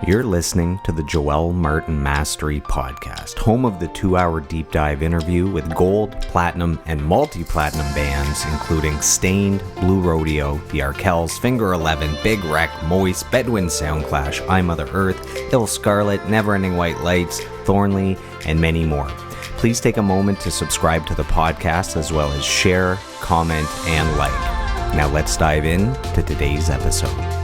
You're listening to the Joel Martin Mastery Podcast, home of the 2-hour deep dive interview with gold, platinum, and multi-platinum bands, including Stained, Blue Rodeo, The Arkells, Finger 11, Big Wreck, Moist, Bedouin Soundclash, I Mother Earth, Ill Scarlet, Neverending White Lights, Thornley, and many more. Please take a moment to subscribe to the podcast, as well as share, comment, and like. Now let's dive in to today's episode.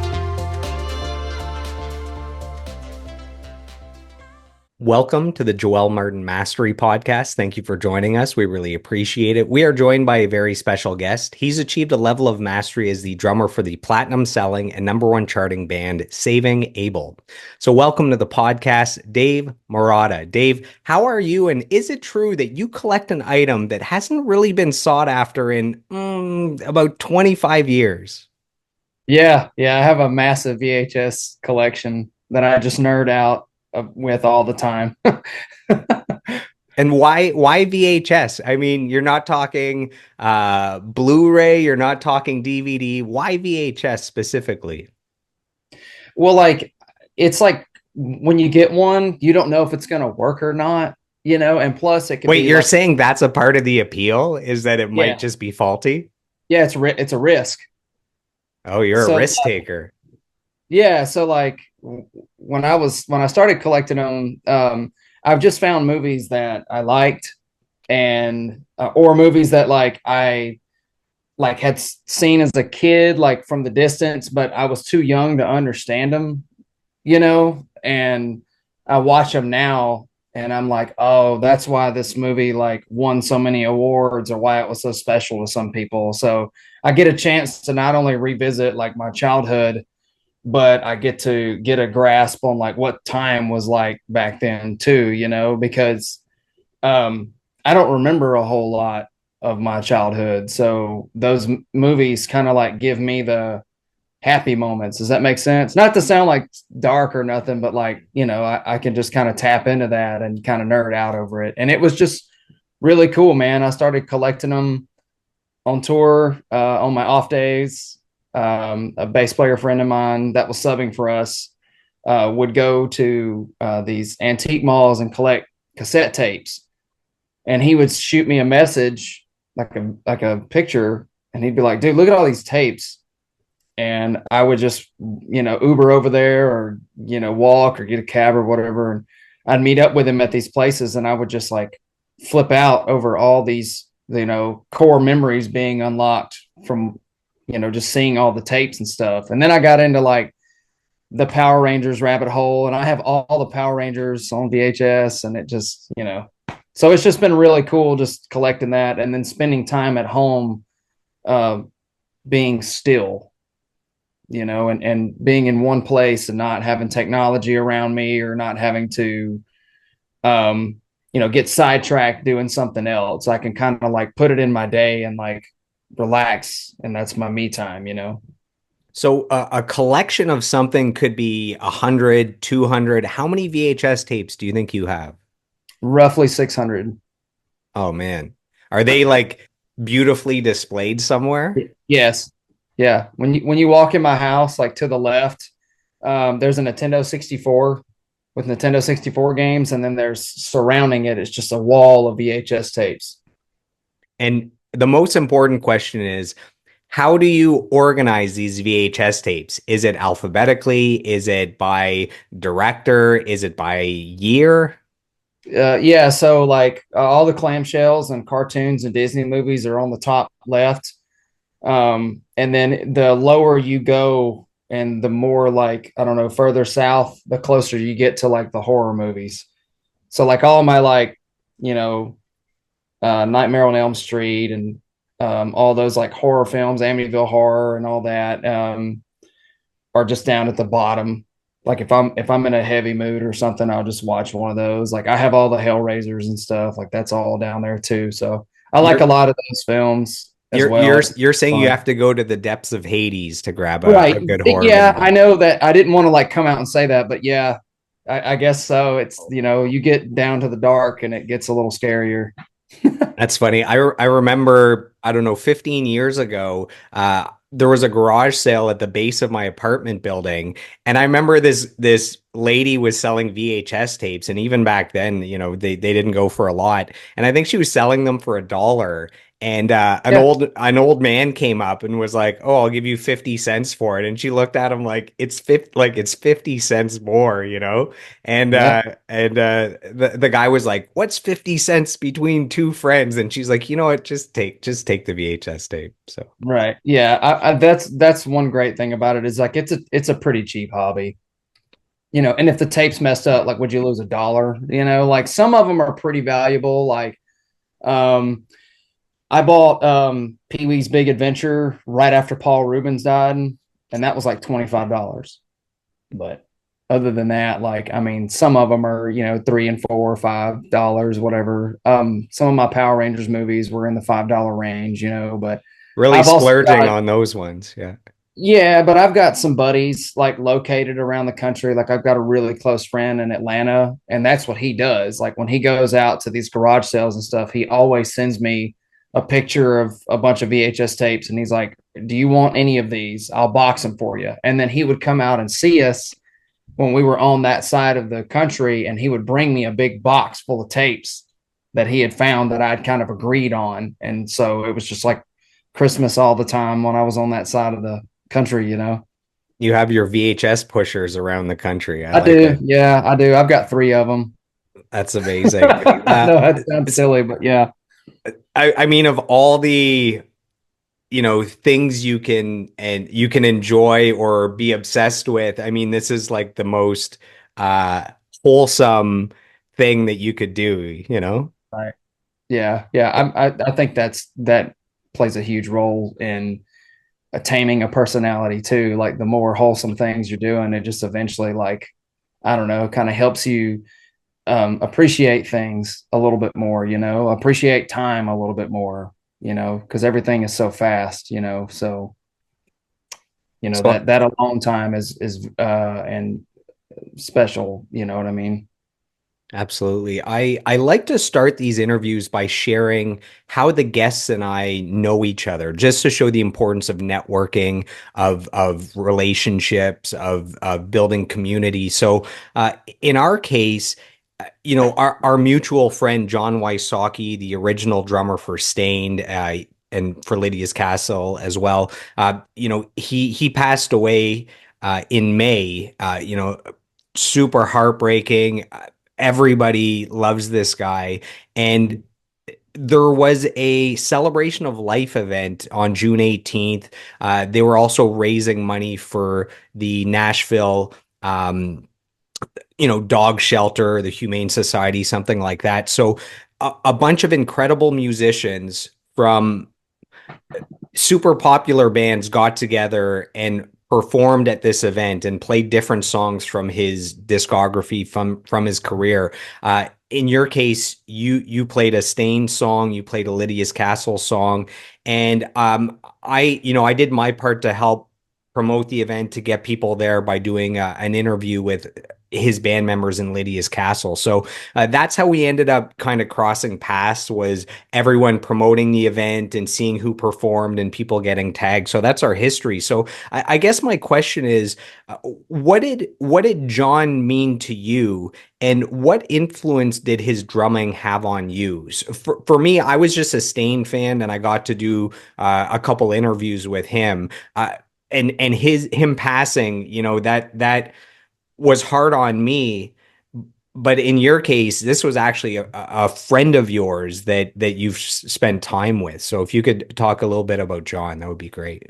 Welcome to the Joel Martin Mastery Podcast. Thank you for joining us. We really appreciate it. We are joined by a very special guest. He's achieved a level of mastery as the drummer for the platinum selling and #1 charting band Saving Abel. So welcome to the podcast, Dave Moraata. Dave, how are you? And is it true that you collect an item that hasn't really been sought after in about 25 years? Yeah. I have a massive VHS collection that I just nerd out with all the time. And why VHS? I mean, you're not talking Blu-ray, you're not talking DVD. Why VHS specifically? Well, it's like when you get one, you don't know if it's going to work or not, and plus it could Wait, be you're saying that's a part of the appeal, is that it might just be faulty? Yeah, it's a risk. Oh, you're a risk taker. Yeah, so when I started collecting them, I've just found movies that I liked, and or movies that I had seen as a kid, from the distance, but I was too young to understand them, and I watch them now and I'm like, oh, that's why this movie won so many awards, or why it was so special to some people. So I get a chance to not only revisit my childhood, but I get to get a grasp on what time was like back then too, because I don't remember a whole lot of my childhood. So those movies kind of give me the happy moments. Does that make sense? Not to sound dark or nothing, but I can just kind of tap into that and kind of nerd out over it. And it was just really cool, man. I started collecting them on tour, on my off days. A bass player friend of mine that was subbing for us would go to these antique malls and collect cassette tapes, and he would shoot me a message, like a picture, and he'd be like, dude, look at all these tapes. And I would just Uber over there, or walk or get a cab or whatever, and I'd meet up with him at these places, and I would just flip out over all these core memories being unlocked from just seeing all the tapes and stuff. And then I got into the Power Rangers rabbit hole, and I have all the Power Rangers on VHS, and it just, so it's just been really cool just collecting that, and then spending time at home, being still, and being in one place and not having technology around me, or not having to, get sidetracked doing something else. I can kind of put it in my day and relax, and that's my me time. So a collection of something could be 100, 200. How many VHS tapes do you think you have? Roughly 600. Oh man, are they beautifully displayed somewhere? Yes. Yeah, when you walk in my house, to the left, there's a Nintendo 64 with Nintendo 64 games, and then there's surrounding it's just a wall of VHS tapes. And the most important question is, how do you organize these VHS tapes? Is it alphabetically? Is it by director? Is it by year? Yeah, so all the clamshells and cartoons and Disney movies are on the top left. And then the lower you go, and the more I don't know, further south, the closer you get to the horror movies. So all my Nightmare on Elm Street, and all those horror films, Amityville Horror and all that, are just down at the bottom. If I'm in a heavy mood or something, I'll just watch one of those. I have all the Hellraisers and stuff, that's all down there too. So I like a lot of those films as well. You're saying you have to go to the depths of Hades to grab a good horror. Yeah, movie. I know that. I didn't want to come out and say that, but yeah, I guess so. It's you get down to the dark and it gets a little scarier. That's funny. I remember, I don't know, 15 years ago, there was a garage sale at the base of my apartment building, and I remember this lady was selling VHS tapes, and even back then, they didn't go for a lot. And I think she was selling them for $1. And Yeah, an old man came up and was like, "Oh, I'll give you 50 cents for it." And she looked at him like it's 50 cents more, you know? And yeah, the guy was like, "What's 50 cents between two friends?" And she's like, "You know what? Just take the VHS tape." So right. Yeah, that's one great thing about it is like it's a pretty cheap hobby. And if the tape's messed up, like would you lose $1? Like some of them are pretty valuable. Like um I bought Pee-wee's Big Adventure right after Paul Rubens died, and that was like $25. But other than that, like I mean, some of them are, $3 and $4 or $5, whatever. Some of my Power Rangers movies were in the $5 range, but really I've also splurging got on those ones. Yeah. yeah, but I've got some buddies like located around the country. Like I've got a really close friend in Atlanta, and that's what he does. Like when he goes out to these garage sales and stuff, he always sends me a picture of a bunch of VHS tapes, and he's like, "Do you want any of these? I'll box them for you." And then he would come out and see us when we were on that side of the country, and he would bring me a big box full of tapes that he had found that I'd kind of agreed on, and so it was just like Christmas all the time when I was on that side of the country. You have your VHS pushers around the country. I I like do. it. Yeah, I do. I've got three of them. That's amazing. I know that sounds It's, silly, but yeah. I mean, of all the, things you can enjoy or be obsessed with, I mean, this is like the most uh wholesome thing that you could do. Right. Yeah. Yeah. I think that plays a huge role in taming a personality too. Like the more wholesome things you're doing, it just eventually like, I don't know, kind of helps you appreciate things a little bit more, appreciate time a little bit more, because everything is so fast, so So that alone time is and special, you know what I mean? absolutely. I like to start these interviews by sharing how the guests and I know each other, just to show the importance of networking, of relationships, of building community. So, in our case, our mutual friend John Wysocki, the original drummer for Stained, and for Lydia's Castle as well. He passed away in May. Super heartbreaking. Everybody loves this guy. And there was a celebration of life event on June 18th. They were also raising money for the Nashville, dog shelter, the Humane Society, something like that. So a bunch of incredible musicians from super popular bands got together and performed at this event and played different songs from his discography, from his career. In your case, you played a Stain song, you played a Lydia's Castle song, and I did my part to help promote the event, to get people there by doing an interview with his band members in Lydia's Castle. So that's how we ended up kind of crossing paths, was everyone promoting the event and seeing who performed and people getting tagged. So that's our history. So I guess my question is, what did John mean to you, and what influence did his drumming have on you? So for me, I was just a Stain fan, and I got to do a couple interviews with him. And him passing, that was hard on me. But in your case, this was actually a friend of yours that you've spent time with. So if you could talk a little bit about John, that would be great.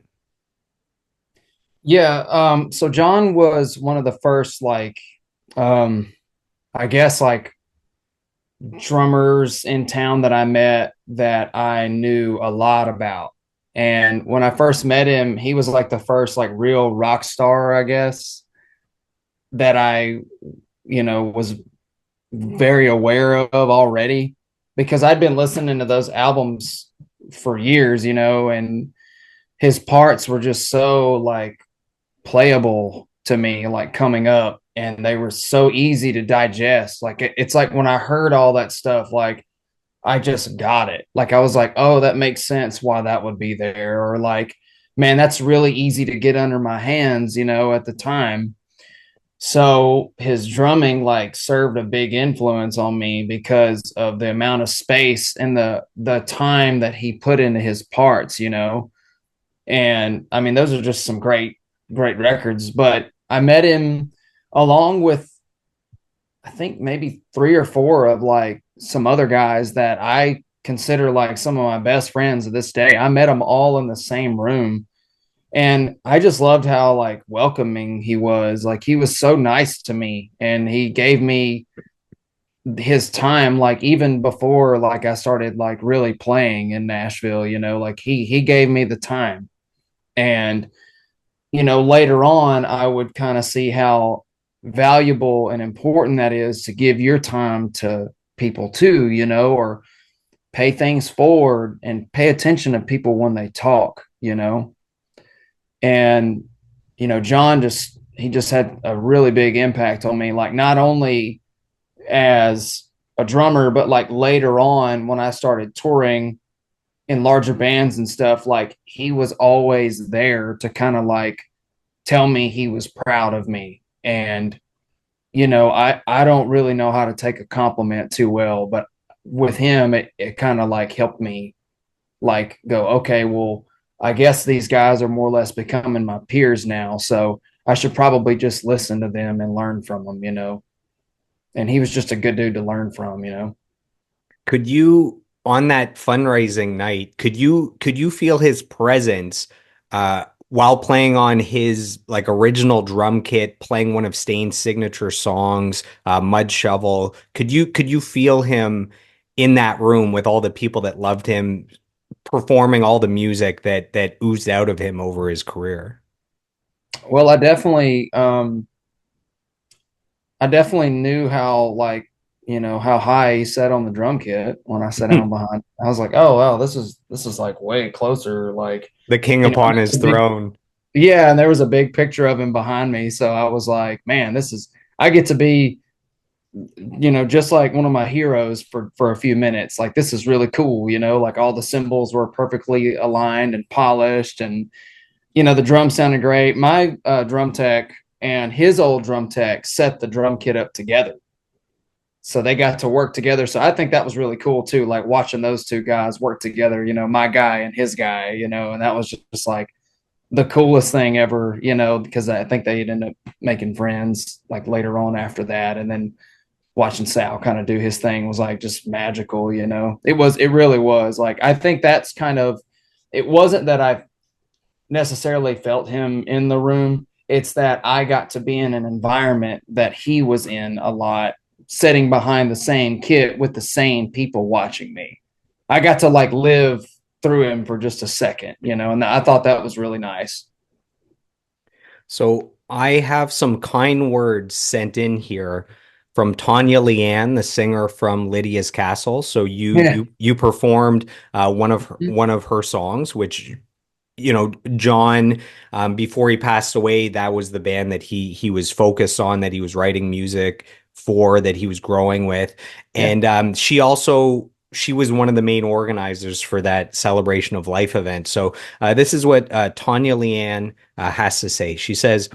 Yeah. So John was one of the first, like, um, I guess, like drummers in town that I met that I knew a lot about. And when I first met him, he was like the first, like, real rock star, I guess, that I, was very aware of already because I'd been listening to those albums for years, and his parts were just so like playable to me, like coming up, and they were so easy to digest. Like it's like when I heard all that stuff, like I just got it. Like I was like, oh, that makes sense why that would be there, or like, man, that's really easy to get under my hands, at the time. So his drumming like served a big influence on me because of the amount of space and the time that he put into his parts, you know. And I mean, those are just some great records. But I met him along with I think maybe three or four of like some other guys that I consider like some of my best friends of this day. I met them all in the same room. And I just loved how like welcoming he was. Like he was so nice to me and he gave me his time like even before like I started like really playing in Nashville, you know, like he gave me the time. And you know, later on, I would kind of see how valuable and important that is to give your time to people too, you know, or pay things forward and pay attention to people when they talk, you know. And, you know, he just had a really big impact on me, like not only as a drummer, but like later on when I started touring in larger bands and stuff, like he was always there to kind of like tell me he was proud of me. And, you know, I don't really know how to take a compliment too well, but with him, it kind of like helped me like go, okay, well, I guess these guys are more or less becoming my peers now. So I should probably just listen to them and learn from them, you know. And he was just a good dude to learn from, you know. Could you, on that fundraising night, could you feel his presence while playing on his like original drum kit, playing one of Stain's signature songs, Mud Shovel? Could you feel him in that room with all the people that loved him, performing all the music that oozed out of him over his career? Well, I definitely knew how like you know how high he sat on the drum kit when I sat down behind. I was like, oh wow, this is like way closer. Like The king you know, upon there's his a big throne. yeah, and there was a big picture of him behind me, so I was like, man, this is I get to be you know just like one of my heroes for a few minutes. Like this is really cool, you know. Like all the cymbals were perfectly aligned and polished, and you know the drums sounded great. My drum tech and his old drum tech set the drum kit up together so they got to work together. So I think that was really cool too, like watching those two guys work together, you know, my guy and his guy, you know, and that was just like the coolest thing ever, you know, because I think they'd end up making friends like later on after that. And then watching Sal kind of do his thing was like just magical, you know. It really was. Like I think that's kind of it wasn't that I necessarily felt him in the room. It's that I got to be in an environment that he was in a lot, sitting behind the same kit with the same people watching me. I got to like live through him for just a second, you know, and I thought that was really nice. So I have some kind words sent in here from Tanya Leanne, the singer from Lydia's Castle. So you Yeah. you you performed one of her songs, which John, before he passed away, that was the band that he was focused on, that he was writing music for, that he was growing with, Yeah. and she was one of the main organizers for that Celebration of Life event. So this is what Tanya Leanne has to say. She says,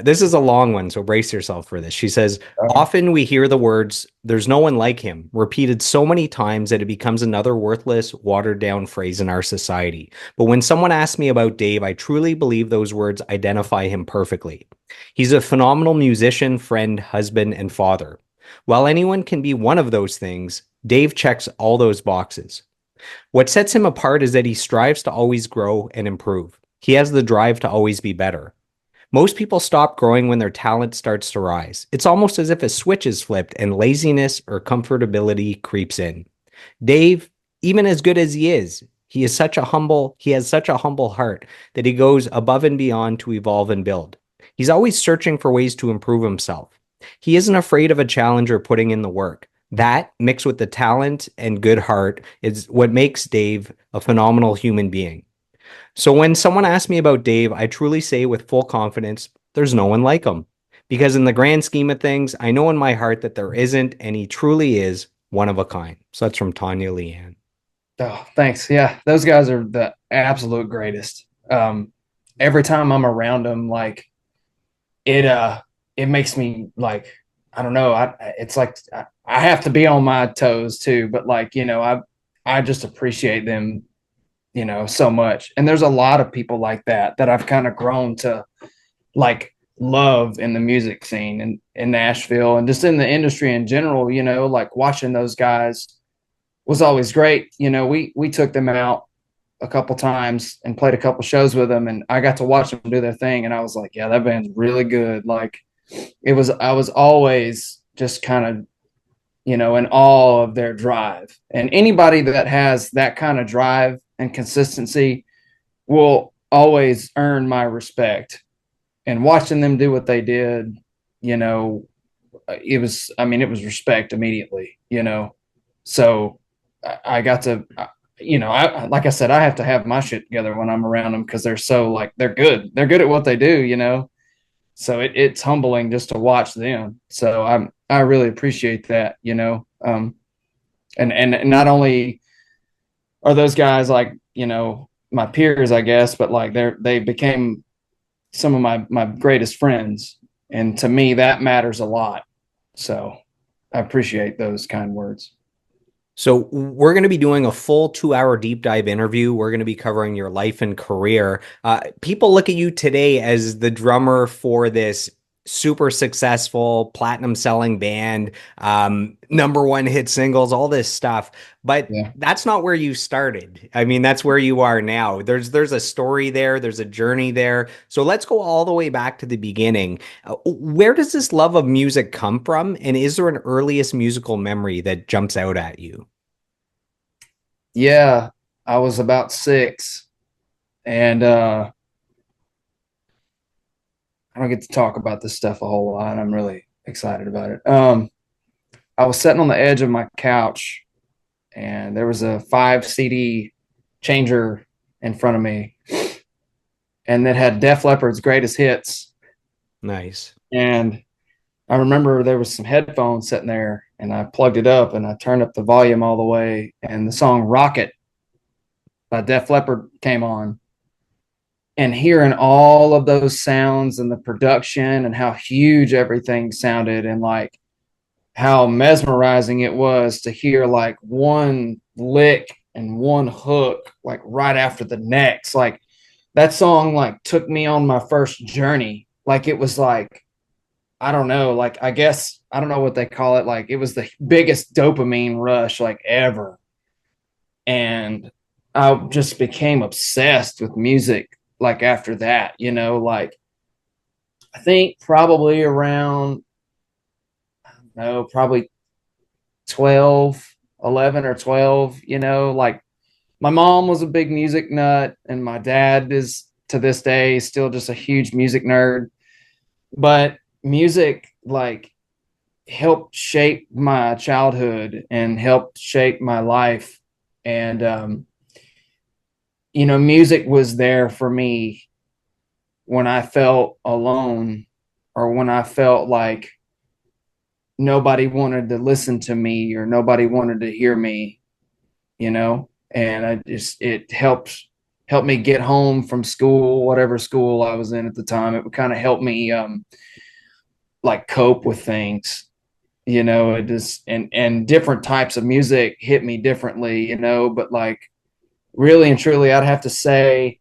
this is a long one, so brace yourself for this. She says, often we hear the words, there's no one like him, repeated so many times that it becomes another worthless, watered down phrase in our society. But when someone asks me about Dave, I truly believe those words identify him perfectly. He's a phenomenal musician, friend, husband, and father. While anyone can be one of those things, Dave checks all those boxes. What sets him apart is that he strives to always grow and improve. He has the drive to always be better. Most people stop growing when their talent starts to rise. It's almost as if a switch is flipped and laziness or comfortability creeps in. Dave, even as good as he has such a humble heart that he goes above and beyond to evolve and build. He's always searching for ways to improve himself. He isn't afraid of a challenge or putting in the work. That, mixed with the talent and good heart, is what makes Dave a phenomenal human being. So when someone asks me about Dave, I truly say with full confidence, there's no one like him. Because in the grand scheme of things, I know in my heart that there isn't, and he truly is one of a kind. So that's from Tanya Leanne. Oh, thanks. Yeah, those guys are the absolute greatest. Every time I'm around them, like it. it makes me like, I don't know. It's like I have to be on my toes too, but like, I just appreciate them, so much. And there's a lot of people like that I've kind of grown to like love in the music scene in Nashville and just in the industry in general, like watching those guys was always great. We took them out a couple times and played a couple shows with them, and I got to watch them do their thing, and I was like, yeah, that band's really good. Like I was always just kind of, in awe of their drive. And anybody that has that kind of drive and consistency will always earn my respect. And watching them do what they did, you know, it was, I mean, it was respect immediately, So I got to, like I said, I have to have my shit together when I'm around them because they're so like, they're good. They're good at what they do, So it's humbling just to watch them. So I really appreciate that, and not only are those guys like, my peers, I guess, but like they became some of my greatest friends. And to me, that matters a lot. So I appreciate those kind words. So we're going to be doing a full 2 hour deep dive interview. We're going to be covering your life and career. People look at you today as the drummer for this super successful platinum selling band, #1 hit singles, all this stuff. But Yeah. that's not where you started. I mean, that's where you are now. There's a story there. There's a journey there. So let's go all the way back to the beginning. Where does this love of music come from? And is there an earliest musical memory that jumps out at you? Yeah. I was about 6 and, I don't get to talk about this stuff a whole lot. I'm really excited about it. I was sitting on the edge of my couch and there was a 5 CD changer in front of me and that had Def Leppard's greatest hits. Nice. And I remember there was some headphones sitting there and I plugged it up and I turned up the volume all the way and the song Rocket by Def Leppard came on, and hearing all of those sounds and the production and how huge everything sounded and like how mesmerizing it was to hear like one lick and one hook like right after the next. Like that song like took me on my first journey. Like it was like, I don't know, like I guess I don't know what they call it. Like it was the biggest dopamine rush like ever. And I just became obsessed with music like after that, like I think probably around, no, probably 12, 11 or 12, like my mom was a big music nut and my dad is to this day still just a huge music nerd. But music like helped shape my childhood and helped shape my life. And, music was there for me when I felt alone or when I felt like nobody wanted to listen to me or nobody wanted to hear me, and it helped me get home from school, whatever school I was in at the time. It would kind of help me, like cope with things, it just, and different types of music hit me differently, but like really and truly, I'd have to say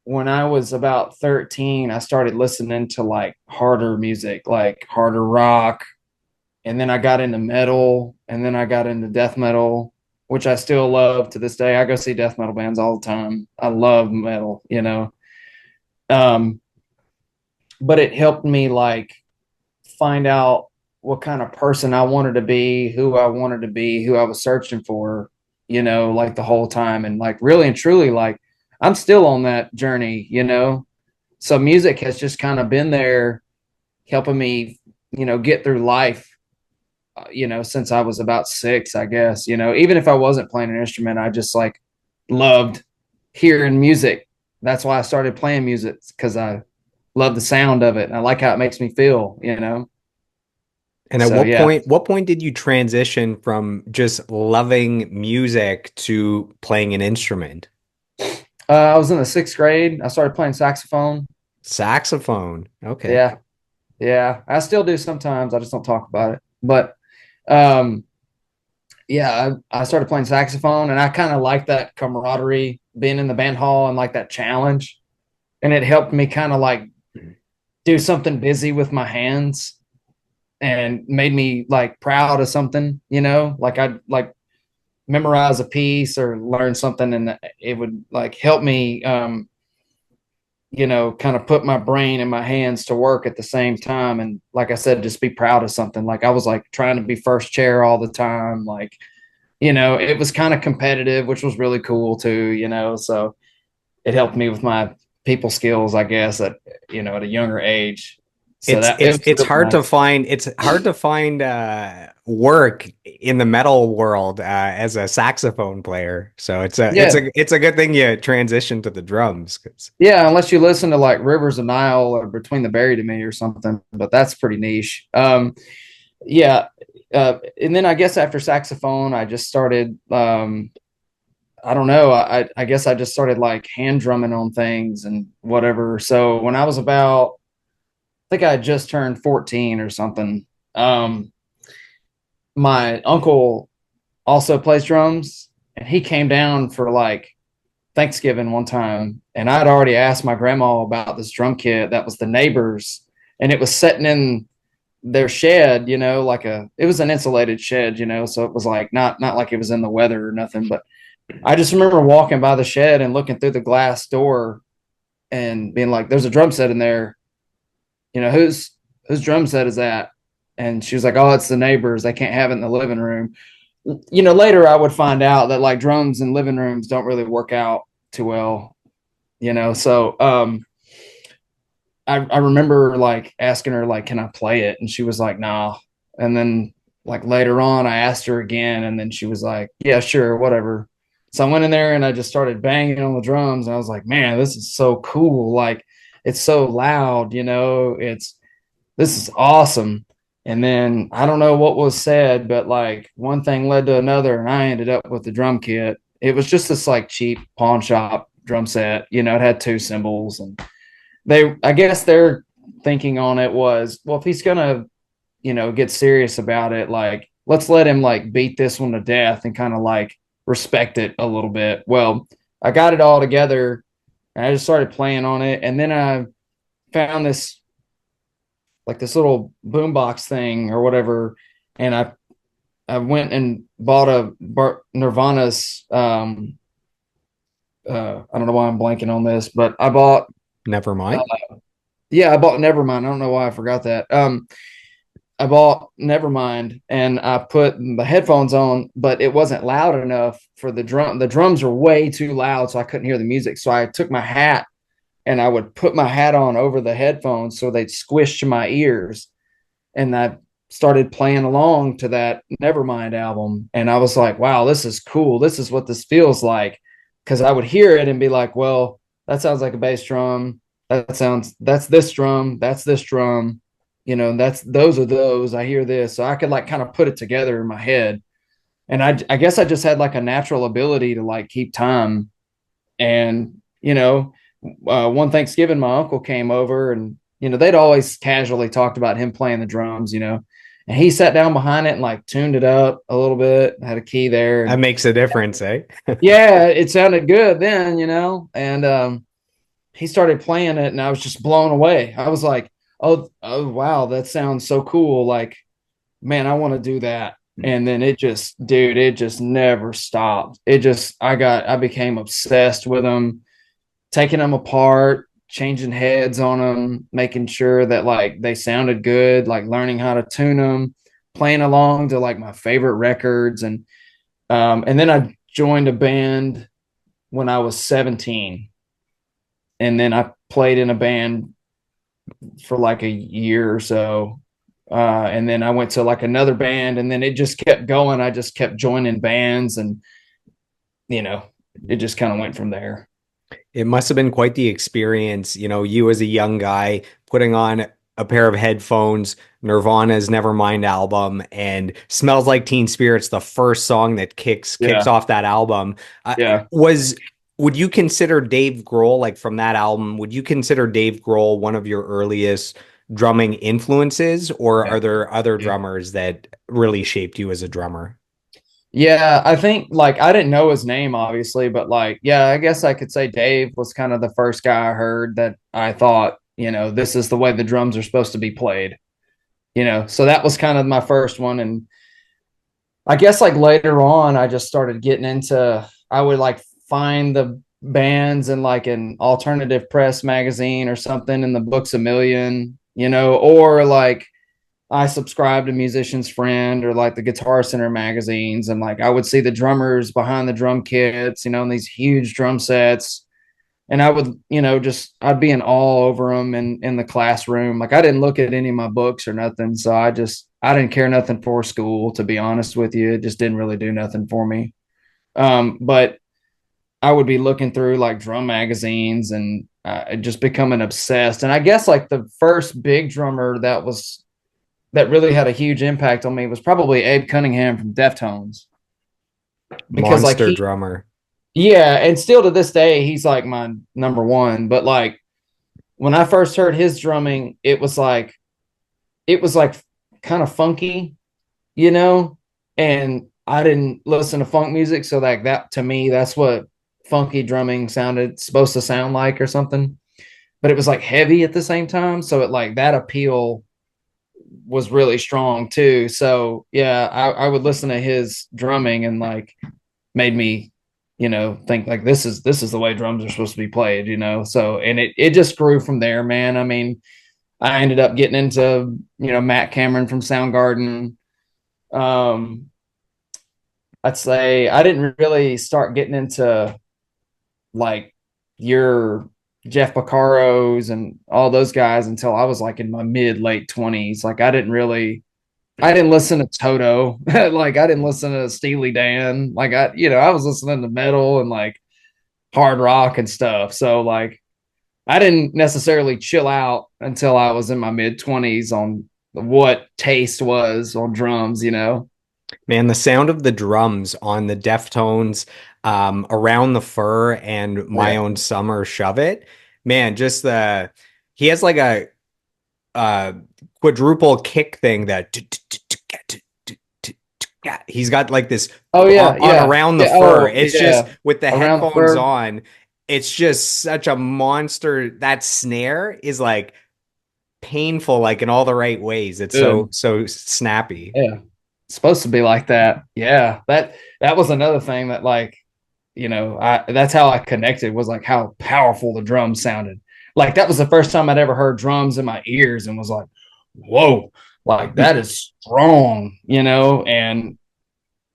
when I was about 13, I started listening to like harder music, like harder rock. And then I got into metal and then I got into death metal, which I still love to this day. I go see death metal bands all the time. I love metal, Um, but it helped me like find out what kind of person I wanted to be, who I wanted to be, who I was searching for, like the whole time. And like really and truly, like I'm still on that journey, So music has just kind of been there helping me, get through life, since I was about 6, I guess, even if I wasn't playing an instrument, I just like loved hearing music. That's why I started playing music because I love the sound of it. And I like how it makes me feel. And at So yeah, what point did you transition from just loving music to playing an instrument? I was in the 6th grade. I started playing saxophone. Saxophone. Okay. Yeah. Yeah, I still do sometimes. I just don't talk about it. But um, yeah, I started playing saxophone, and I kind of like that camaraderie, being in the band hall, and like that challenge. And it helped me kind of like do something busy with my hands, and made me like proud of something. Like I'd like memorize a piece or learn something, and it would like help me kind of put my brain and my hands to work at the same time. And like I said, just be proud of something. Like I was like trying to be first chair all the time. Like, it was kind of competitive, which was really cool too. So it helped me with my people skills, I guess, at a younger age. So It's that it it's was it's really hard to nice. find work in the metal world as a saxophone player. So Yeah. it's a good thing you transition to the drums 'cause Yeah. Unless you listen to like Rivers of Nile or Between the Buried and Me or something, but that's pretty niche. Yeah. And then I guess after saxophone, I just started, I don't know. I guess I just started like hand drumming on things and whatever. So when I was about, I think I had just turned 14 or something. Um, my uncle also plays drums, and he came down for like Thanksgiving one time, and I'd already asked my grandma about this drum kit that was the neighbors, and it was sitting in their shed, it was an insulated shed, so it was like not like it was in the weather or nothing. But I just remember walking by the shed and looking through the glass door and being like, "There's a drum set in there. Whose drum set is that?" And she was like, "Oh, it's the neighbors. They can't have it in the living room." Later I would find out that like drums in living rooms don't really work out too well. So I remember like asking her like, "Can I play it?" And she was like, "Nah." And then like later on, I asked her again, and then she was like, "Yeah, sure, whatever." So I went in there and I just started banging on the drums, and I was like, "Man, this is so cool! Like, it's so loud, this is awesome." And then I don't know what was said, but like one thing led to another, and I ended up with the drum kit. It was just this like cheap pawn shop drum set. It had two cymbals, and I guess their thinking on it was, well, if he's gonna, get serious about it, like let's let him like beat this one to death and kind of like respect it a little bit. Well, I got it all together and I just started playing on it, and then I found this little boombox thing or whatever, and I went and bought a Nirvana's. I don't know why I'm blanking on this, but I bought. never mind. Yeah, I bought Nevermind. I don't know why I forgot that. I bought Nevermind and I put the headphones on, but it wasn't loud enough for the drum. The drums were way too loud, so I couldn't hear the music. So I took my hat and I would put my hat on over the headphones so they'd squish to my ears. And I started playing along to that Nevermind album. And I was like, wow, this is cool. This is what this feels like. Cause I would hear it and be like, well, that sounds like a bass drum. That's this drum. That's this drum. Those are those. I hear this. So I could like kind of put it together in my head. And I guess I just had like a natural ability to like keep time. And, one Thanksgiving, my uncle came over, and, they'd always casually talked about him playing the drums, and he sat down behind it and like tuned it up a little bit, had a key there. That And makes a difference, eh? yeah, it sounded good then, and, he started playing it and I was just blown away. I was like, oh, wow, that sounds so cool. Like, man, I want to do that. And then it just never stopped. I became obsessed with them, taking them apart, changing heads on them, making sure that like they sounded good, like learning how to tune them, playing along to like my favorite records. And then I joined a band when I was 17. And then I played in a band for like a year or so. And then I went to like another band, and then it just kept going. I just kept joining bands, and you know, it just kind of went from there. It must have been quite the experience, you as a young guy putting on a pair of headphones, Nirvana's Nevermind album, and Smells Like Teen Spirit's the first song that kicks Yeah. off that album. Yeah. Would you consider Dave Grohl, like from that album, would you consider Dave Grohl one of your earliest drumming influences, or Yeah. are there other Yeah. drummers that really shaped you as a drummer? Yeah, I think like I didn't know his name obviously, but like yeah, I guess I could say Dave was kind of the first guy I heard that I thought, this is the way the drums are supposed to be played. So that was kind of my first one. And I guess like later on I just started getting into I would like find the bands in like an alternative press magazine or something in the Books a Million, or like I subscribed to Musician's Friend or like the Guitar Center magazines, and like I would see the drummers behind the drum kits, and these huge drum sets, and I would, just I'd be in awe over them in the classroom. Like I didn't look at any of my books or nothing, so I didn't care nothing for school, to be honest with you. It just didn't really do nothing for me. But I would be looking through like drum magazines and just becoming obsessed. And I guess like the first big drummer that really had a huge impact on me was probably Abe Cunningham from Deftones, because like Monster drummer. yeah, and still to this day he's like my number one. But like when I first heard his drumming, it was like kind of funky, you know, and I didn't listen to funk music, so like that to me that's what funky drumming sounded supposed to sound like or something. But it was like heavy at the same time, so it like that appeal was really strong too. So yeah, I would listen to his drumming and like made me, think like this is the way drums are supposed to be played, So and it just grew from there, man. I mean, I ended up getting into, Matt Cameron from Soundgarden. Um, I'd say I didn't really start getting into like your Jeff Porcaros and all those guys until I was like in my mid late 20s. Like I didn't listen to Toto. Like I didn't listen to Steely Dan. Like I was listening to metal and like hard rock and stuff. So like I didn't necessarily chill out until I was in my mid 20s on what taste was on drums. Man, the sound of the drums on the Deftones, Around the Fur and My Yeah. Own Summer Shove It. Man, he has like a uh quadruple kick thing that he's got like this Oh yeah, on yeah. Around the Yeah. Fur. Oh It's just yeah. with the Around the headphones fur. on, it's just such a monster. That snare is like painful, like in all the right ways. It's so Good. so snappy. Yeah. It's supposed to be like that. Yeah. That was another thing that like, I that's how I connected, was like how powerful the drums sounded. Like that was the first time I'd ever heard drums in my ears and was like, whoa, like that is strong. And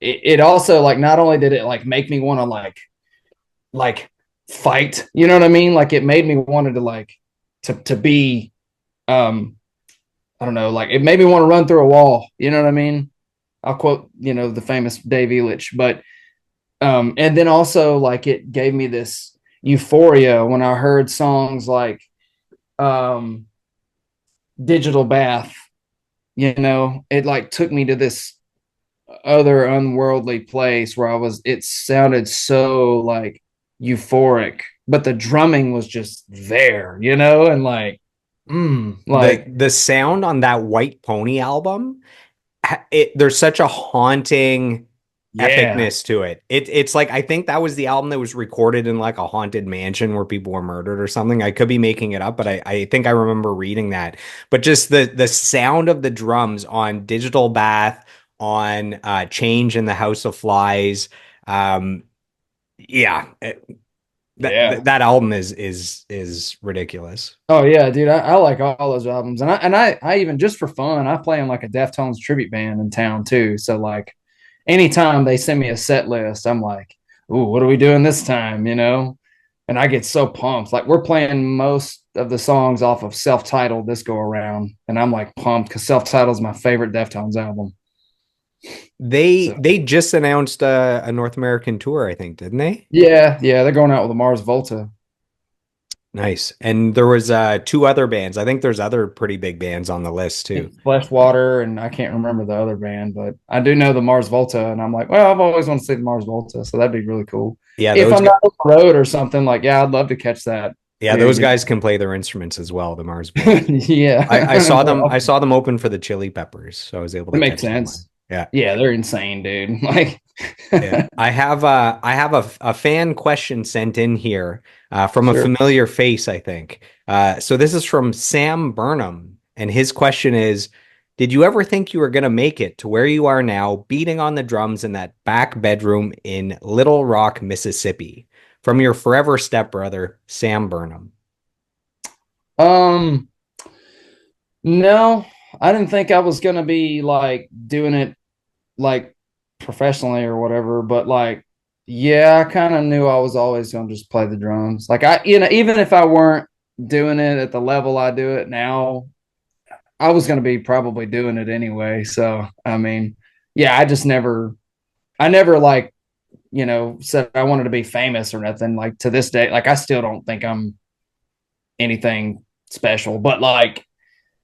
it also like not only did it like make me want to like fight, you know what I mean? Like it made me wanted to like to be um I don't know, like it made me want to run through a wall, you know what I mean? I'll quote, the famous Dave Elitch, but and then also like it gave me this euphoria when I heard songs like um Digital Bath, it like took me to this other unworldly place where it sounded so like euphoric, but the drumming was just there, and like, like, The sound on that White Pony album, there's such a haunting yeah, epicness to it. It's like I think that was the album that was recorded in like a haunted mansion where people were murdered or something. I could be making it up, but I think I remember reading that. But just the sound of the drums on Digital Bath, on Change in the House of Flies, um, yeah, yeah. that album is ridiculous. Oh yeah, dude, I like all those albums, and I even just for fun, I play in like a Deftones tribute band in town too. So like, anytime they send me a set list, I'm like, ooh, what are we doing this time? And I get so pumped. Like we're playing most of the songs off of Self-Titled this go around, and I'm like pumped because Self-Titled is my favorite Deftones album. So They just announced a North American tour, I think, didn't they? yeah, yeah, they're going out with the Mars Volta. Nice. And there was two other bands. I think there's other pretty big bands on the list I too. think Fleshwater, and I can't remember the other band, but I do know the Mars Volta, and I'm like, well, I've always wanted to see the Mars Volta, so that'd be really cool. Yeah, If those I'm guys. not on the road or something, like, yeah, I'd love to catch that. Yeah, those Dude, guys can play their instruments as well, the Mars Volts. yeah. I saw They're them. I awesome. saw them open for the Chili Peppers, so I was able It to makes catch them live. sense. Yeah, Yeah, they're insane, dude. Like, yeah. I have a fan question sent in here from a sure. familiar face, I think. So this is from Sam Burnham, and his question is: did you ever think you were going to make it to where you are now, beating on the drums in that back bedroom in Little Rock, Mississippi? From your forever stepbrother, Sam Burnham. Um, no, I didn't think I was gonna be like doing it like professionally or whatever, but like, yeah, I kind of knew I was always gonna just play the drums. Like even if I weren't doing it at the level I do it now, I was gonna be probably doing it anyway. So I mean, yeah, I never like, said I wanted to be famous or nothing. Like to this day, like I still don't think I'm anything special, but like,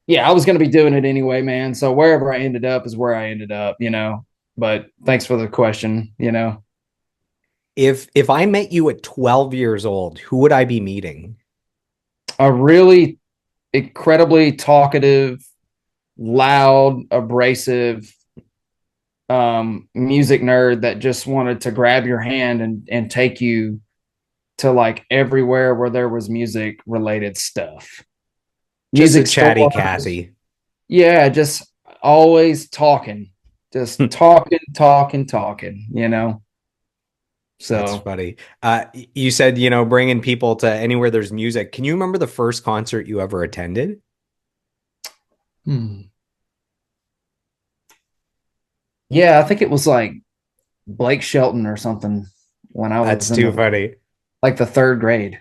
yeah, I was going to be doing it anyway, man. So wherever I ended up is where I ended up. But thanks for the question. If I met you at 12 years old, who would I be meeting? A really incredibly talkative, loud, abrasive music nerd that just wanted to grab your hand and take you to like everywhere where there was music related stuff. Just a Music chatty stores. Cathy. Yeah, just always talking. Just talking, talking, talking. That's So funny. You said, bringing people to anywhere there's music. Can you remember the first concert you ever attended? hmm. Yeah, I think it was like Blake Shelton or something when I That's was in too the funny. like the third grade.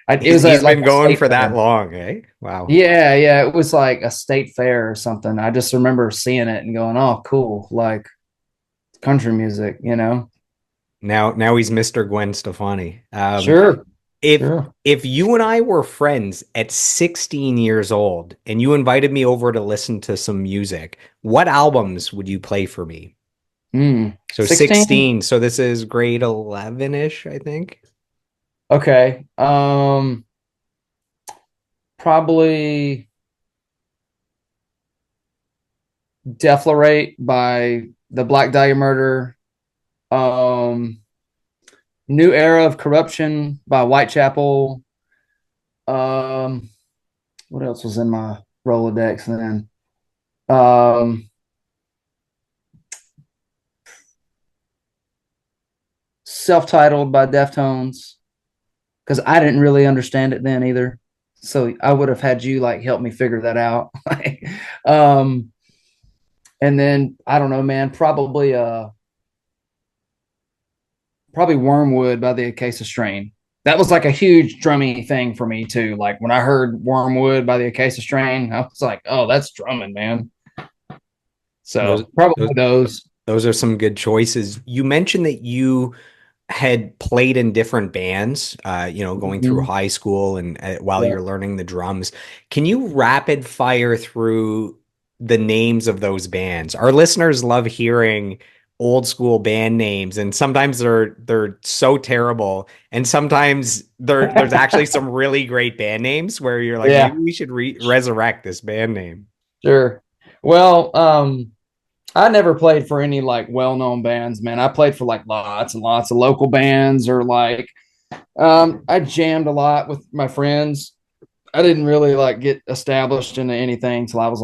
Like it was He's at like been a going state for that fair. long, eh? Wow. Yeah, yeah, it was like a state fair or something. I just remember seeing it and going, "Oh, cool!" Like country music. Now he's Mr. Gwen Stefani. Sure, If sure. if you and I were friends at 16 years old and you invited me over to listen to some music, what albums would you play for me? So 16? 16, so this is grade 11-ish, I think. Okay. Probably Deflorate by the Black Dahlia Murder. Um, New Era of Corruption by Whitechapel. Um, what else was in my Rolodex then? Um, Self-titled by Deftones because I didn't really understand it then either. So I would have had you like help me figure that out. um, and then I don't know, man. Probably Wormwood by the Acacia Strain. That was like a huge drummy thing for me too. Like when I heard Wormwood by the Acacia Strain, I was like, "Oh, that's drumming, man." Those So probably those those. those are some good choices. You mentioned that you had played in different bands, going through Mhm. high school and while Yeah. you're learning the drums. Can you rapid fire through the names of those bands? Our listeners love hearing old school band names, and sometimes they're so terrible, and sometimes there's actually some really great band names where you're like, maybe Yeah. we should resurrect this band name. Sure. Well, I never played for any like well-known bands, man. I played for like lots and lots of local bands or like I jammed a lot with my friends. I didn't really like get established into anything till I was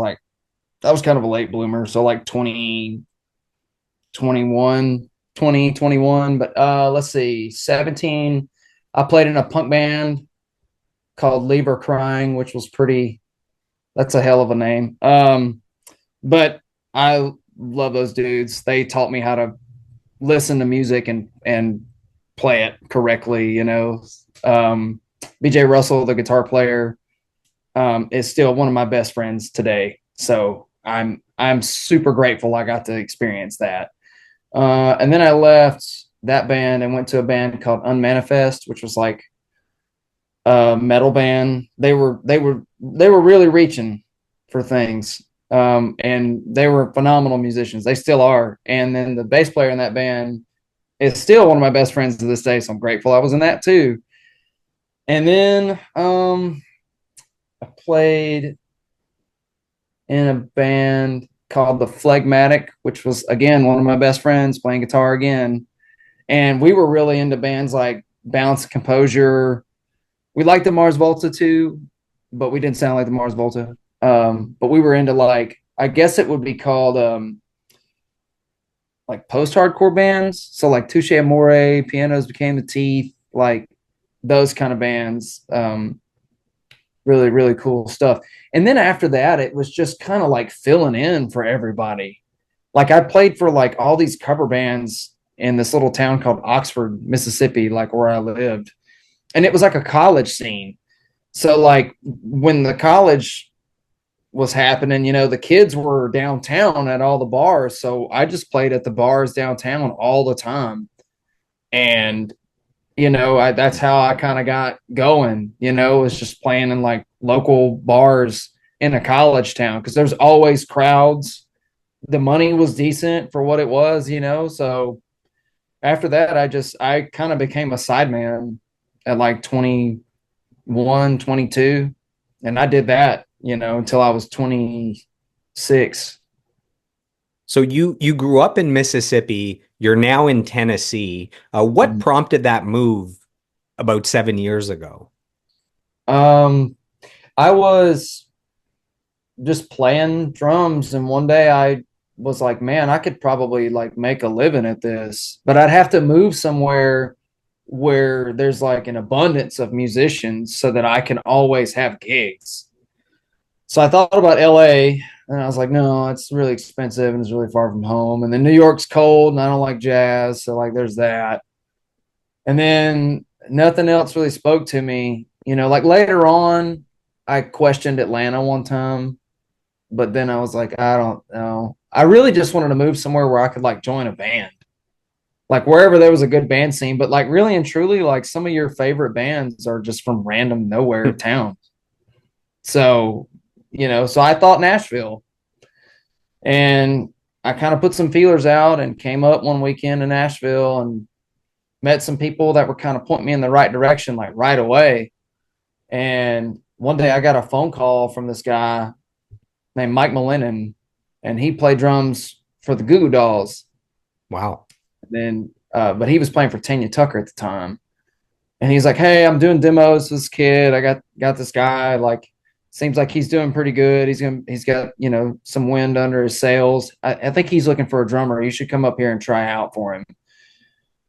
kind of a late bloomer, so like 2021, but let's see, 17 I played in a punk band called Leave Her Crying, which was pretty that's a hell of a name. But I love those dudes. They taught me how to listen to music and play it correctly. BJ Russell, the guitar player, is still one of my best friends today. So I'm super grateful I got to experience that. And then I left that band and went to a band called Unmanifest, which was like a metal band. They were really reaching for things. And they were phenomenal musicians. They still are. And then the bass player in that band is still one of my best friends to this day. So I'm grateful I was in that too. And then I played in a band called the Phlegmatic, which was again one of my best friends playing guitar again. And we were really into bands like Balance and Composure. We liked the Mars Volta too, but we didn't sound like the Mars Volta. But we were into like, I guess it would be called like post-hardcore bands. So like Touche Amore, Pianos Became the Teeth, like those kind of bands. Really, really cool stuff. And then after that, it was just kind of like filling in for everybody. Like I played for like all these cover bands in this little town called Oxford, Mississippi, like where I lived. And it was like a college scene. So like when the college was happening, the kids were downtown at all the bars. So I just played at the bars downtown all the time. And that's how I kind of got going, was just playing in like local bars in a college town because there's always crowds. The money was decent for what it was, So after that, I kind of became a sideman at like 21, 22. And I did that, until I was 26. So you grew up in Mississippi. You're now in Tennessee. What prompted that move about 7 years ago? Um, I was just playing drums, and one day I was like, man, I could probably like make a living at this, but I'd have to move somewhere where there's like an abundance of musicians so that I can always have gigs. So I thought about LA, and I was like, no, it's really expensive and it's really far from home. And then New York's cold and I don't like jazz. So like there's that. And then nothing else really spoke to me. Like later on, I questioned Atlanta one time, but then I was like, I don't know. I really just wanted to move somewhere where I could like join a band, like wherever there was a good band scene. But like really and truly, like some of your favorite bands are just from random nowhere towns. So, so I thought Nashville, and I kind of put some feelers out and came up one weekend in Nashville and met some people that were kind of pointing me in the right direction, like right away. And one day I got a phone call from this guy named Mike Mullennan, and he played drums for the Goo Goo Dolls. Wow. And then, but he was playing for Tanya Tucker at the time. And he's like, "Hey, I'm doing demos with this kid. I got this guy. Like, seems like he's doing pretty good. He's got some wind under his sails. I think he's looking for a drummer. You should come up here and try out for him."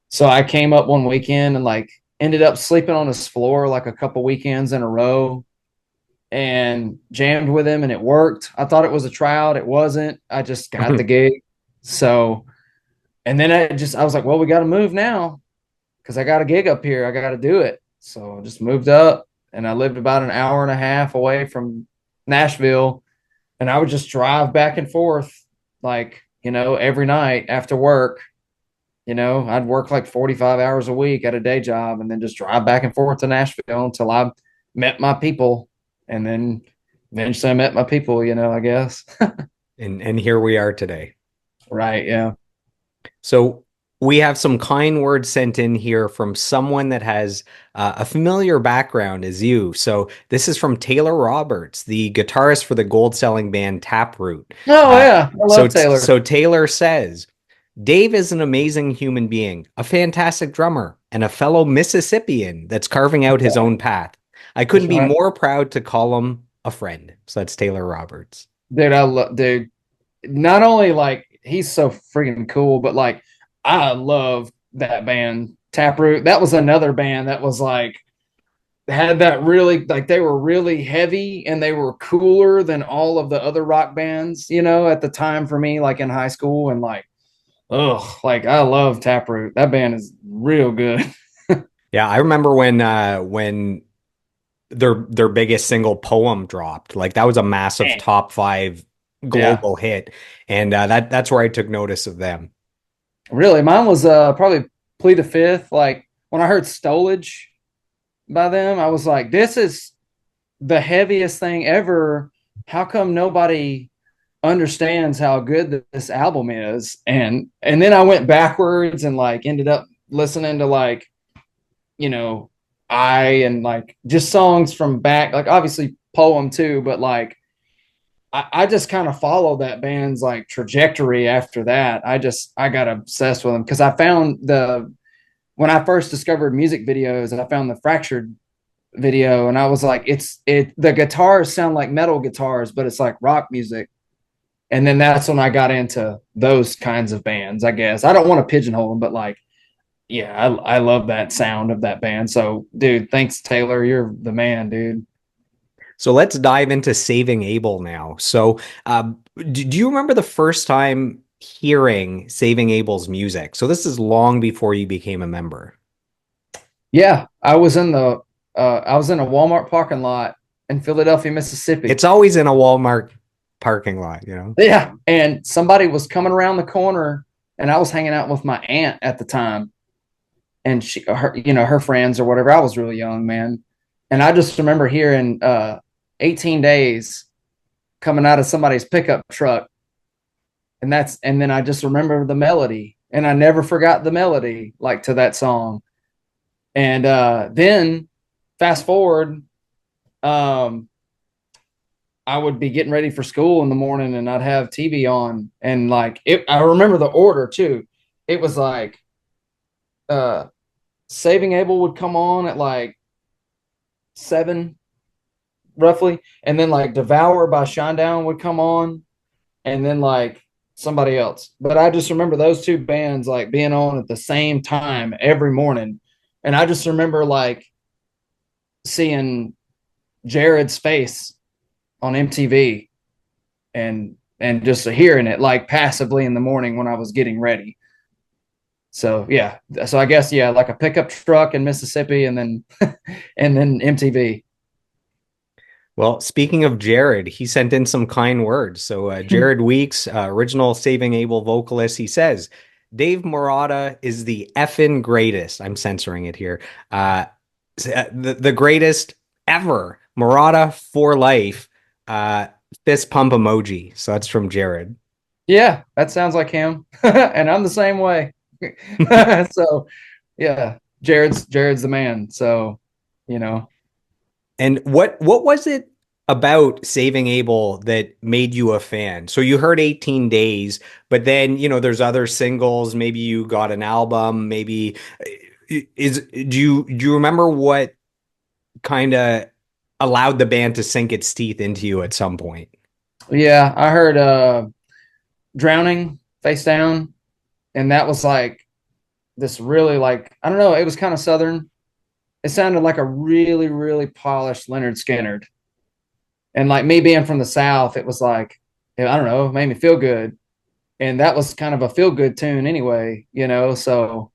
So I came up one weekend and like ended up sleeping on his floor like a couple weekends in a row and jammed with him, and it worked. I thought it was a tryout. It wasn't. I just got the gig. So, and then I was like, well, we got to move now because I got a gig up here. I got to do it. So I just moved up, and I lived about an hour and a half away from Nashville, and I would just drive back and forth like, every night after work. I'd work like 45 hours a week at a day job and then just drive back and forth to Nashville until I met my people. And then eventually I met my people, I guess. And here we are today. Right. Yeah. So we have some kind words sent in here from someone that has a familiar background as you. So this is from Taylor Roberts, the guitarist for the gold-selling band Taproot. Oh, yeah. I So love Taylor. so Taylor says, Dave is an amazing human being, a fantastic drummer, and a fellow Mississippian that's carving out his own path. I couldn't That's be right. more proud to call him a friend. So that's Taylor Roberts. Dude. Not only like he's so freaking cool, but like I love that band Taproot. That was another band that was like had that really like they were really heavy and they were cooler than all of the other rock bands, at the time for me, like in high school. And like, like I love Taproot. That band is real good. Yeah, I remember when their biggest single Poem dropped. Like that was a massive Dang. top five Yeah, global hit, and that's where I took notice of them. really. Mine was probably Plead the Fifth. Like when I heard Stolage by them, I was like, this is the heaviest thing ever. How come nobody understands how good this album is? And then I went backwards and like ended up listening to like, you know, and like just songs from back, like obviously Poem too, but like I just kind of followed that band's like trajectory after that. I got obsessed with them because I found the when I first discovered music videos, I found the Fractured video, and I was like, the guitars sound like metal guitars, but it's like rock music. And then that's when I got into those kinds of bands. I guess I don't want to pigeonhole them, but like, yeah, I love that sound of that band. So, dude, thanks, Taylor. You're the man, dude. So let's dive into Saving Abel now. So, do you remember the first time hearing Saving Abel's music? So this is long before you became a member. Yeah, I was in a Walmart parking lot in Philadelphia, Mississippi. It's always in a Walmart parking lot, you know? Yeah, and somebody was coming around the corner, and I was hanging out with my aunt at the time, and her friends or whatever. I was really young, man, and I just remember hearing 18 days coming out of somebody's pickup truck, and then I just remember the melody, and I never forgot the melody like to that song. And then fast forward, um, I would be getting ready for school in the morning, and I'd have TV on, and like I remember the order too. It was like uh, Saving Abel would come on at like 7 roughly, and then like Devour by Shinedown would come on, and then like somebody else. But I just remember those two bands like being on at the same time every morning, and I just remember like seeing Jared's face on MTV and just hearing it like passively in the morning when I was getting ready. So yeah, so I guess yeah, like a pickup truck in Mississippi, and then and then MTV. Well, speaking of Jared, he sent in some kind words. So, Jared Weeks, original Saving Abel vocalist, he says, Dave Moraata is the effing greatest. I'm censoring it here. The greatest ever. Moraata for life. Uh, Fist pump emoji. So that's from Jared. Yeah, that sounds like him, and I'm the same way. So yeah, Jared's the man. So you know, And what was it about Saving Abel that made you a fan? So you heard 18 Days, but then, there's other singles, maybe you got an album, maybe is do you remember what kind of allowed the band to sink its teeth into you at some point? yeah, I heard Drowning Face Down, and that was like this really like I don't know, it was kind of southern. It sounded like a really really polished Leonard Skinner, and like me being from the South, it was like I don't know, it made me feel good, and that was kind of a feel good tune anyway, So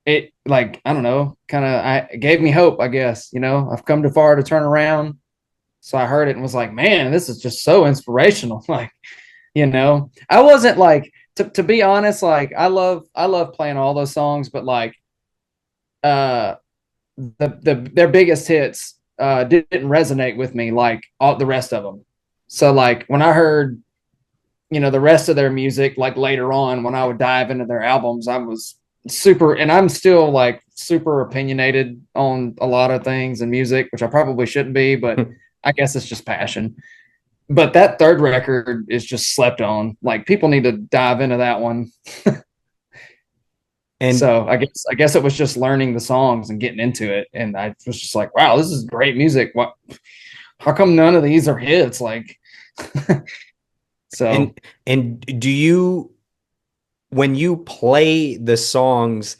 it like I don't know, kind of it gave me hope, I guess. I've come too far to turn around, so I heard it and was like, man, this is just so inspirational. Like, I wasn't like to be honest, like I love playing all those songs, but like uh their biggest hits didn't resonate with me like all the rest of them. So like when I heard the rest of their music like later on when I would dive into their albums, I was super, and I'm still like super opinionated on a lot of things in music, which I probably shouldn't be, but I guess it's just passion. But that third record is just slept on. Like people need to dive into that one. And So I guess it was just learning the songs and getting into it, and I was just like, wow, this is great music. What? How come none of these are hits? Like, so and do you when you play the songs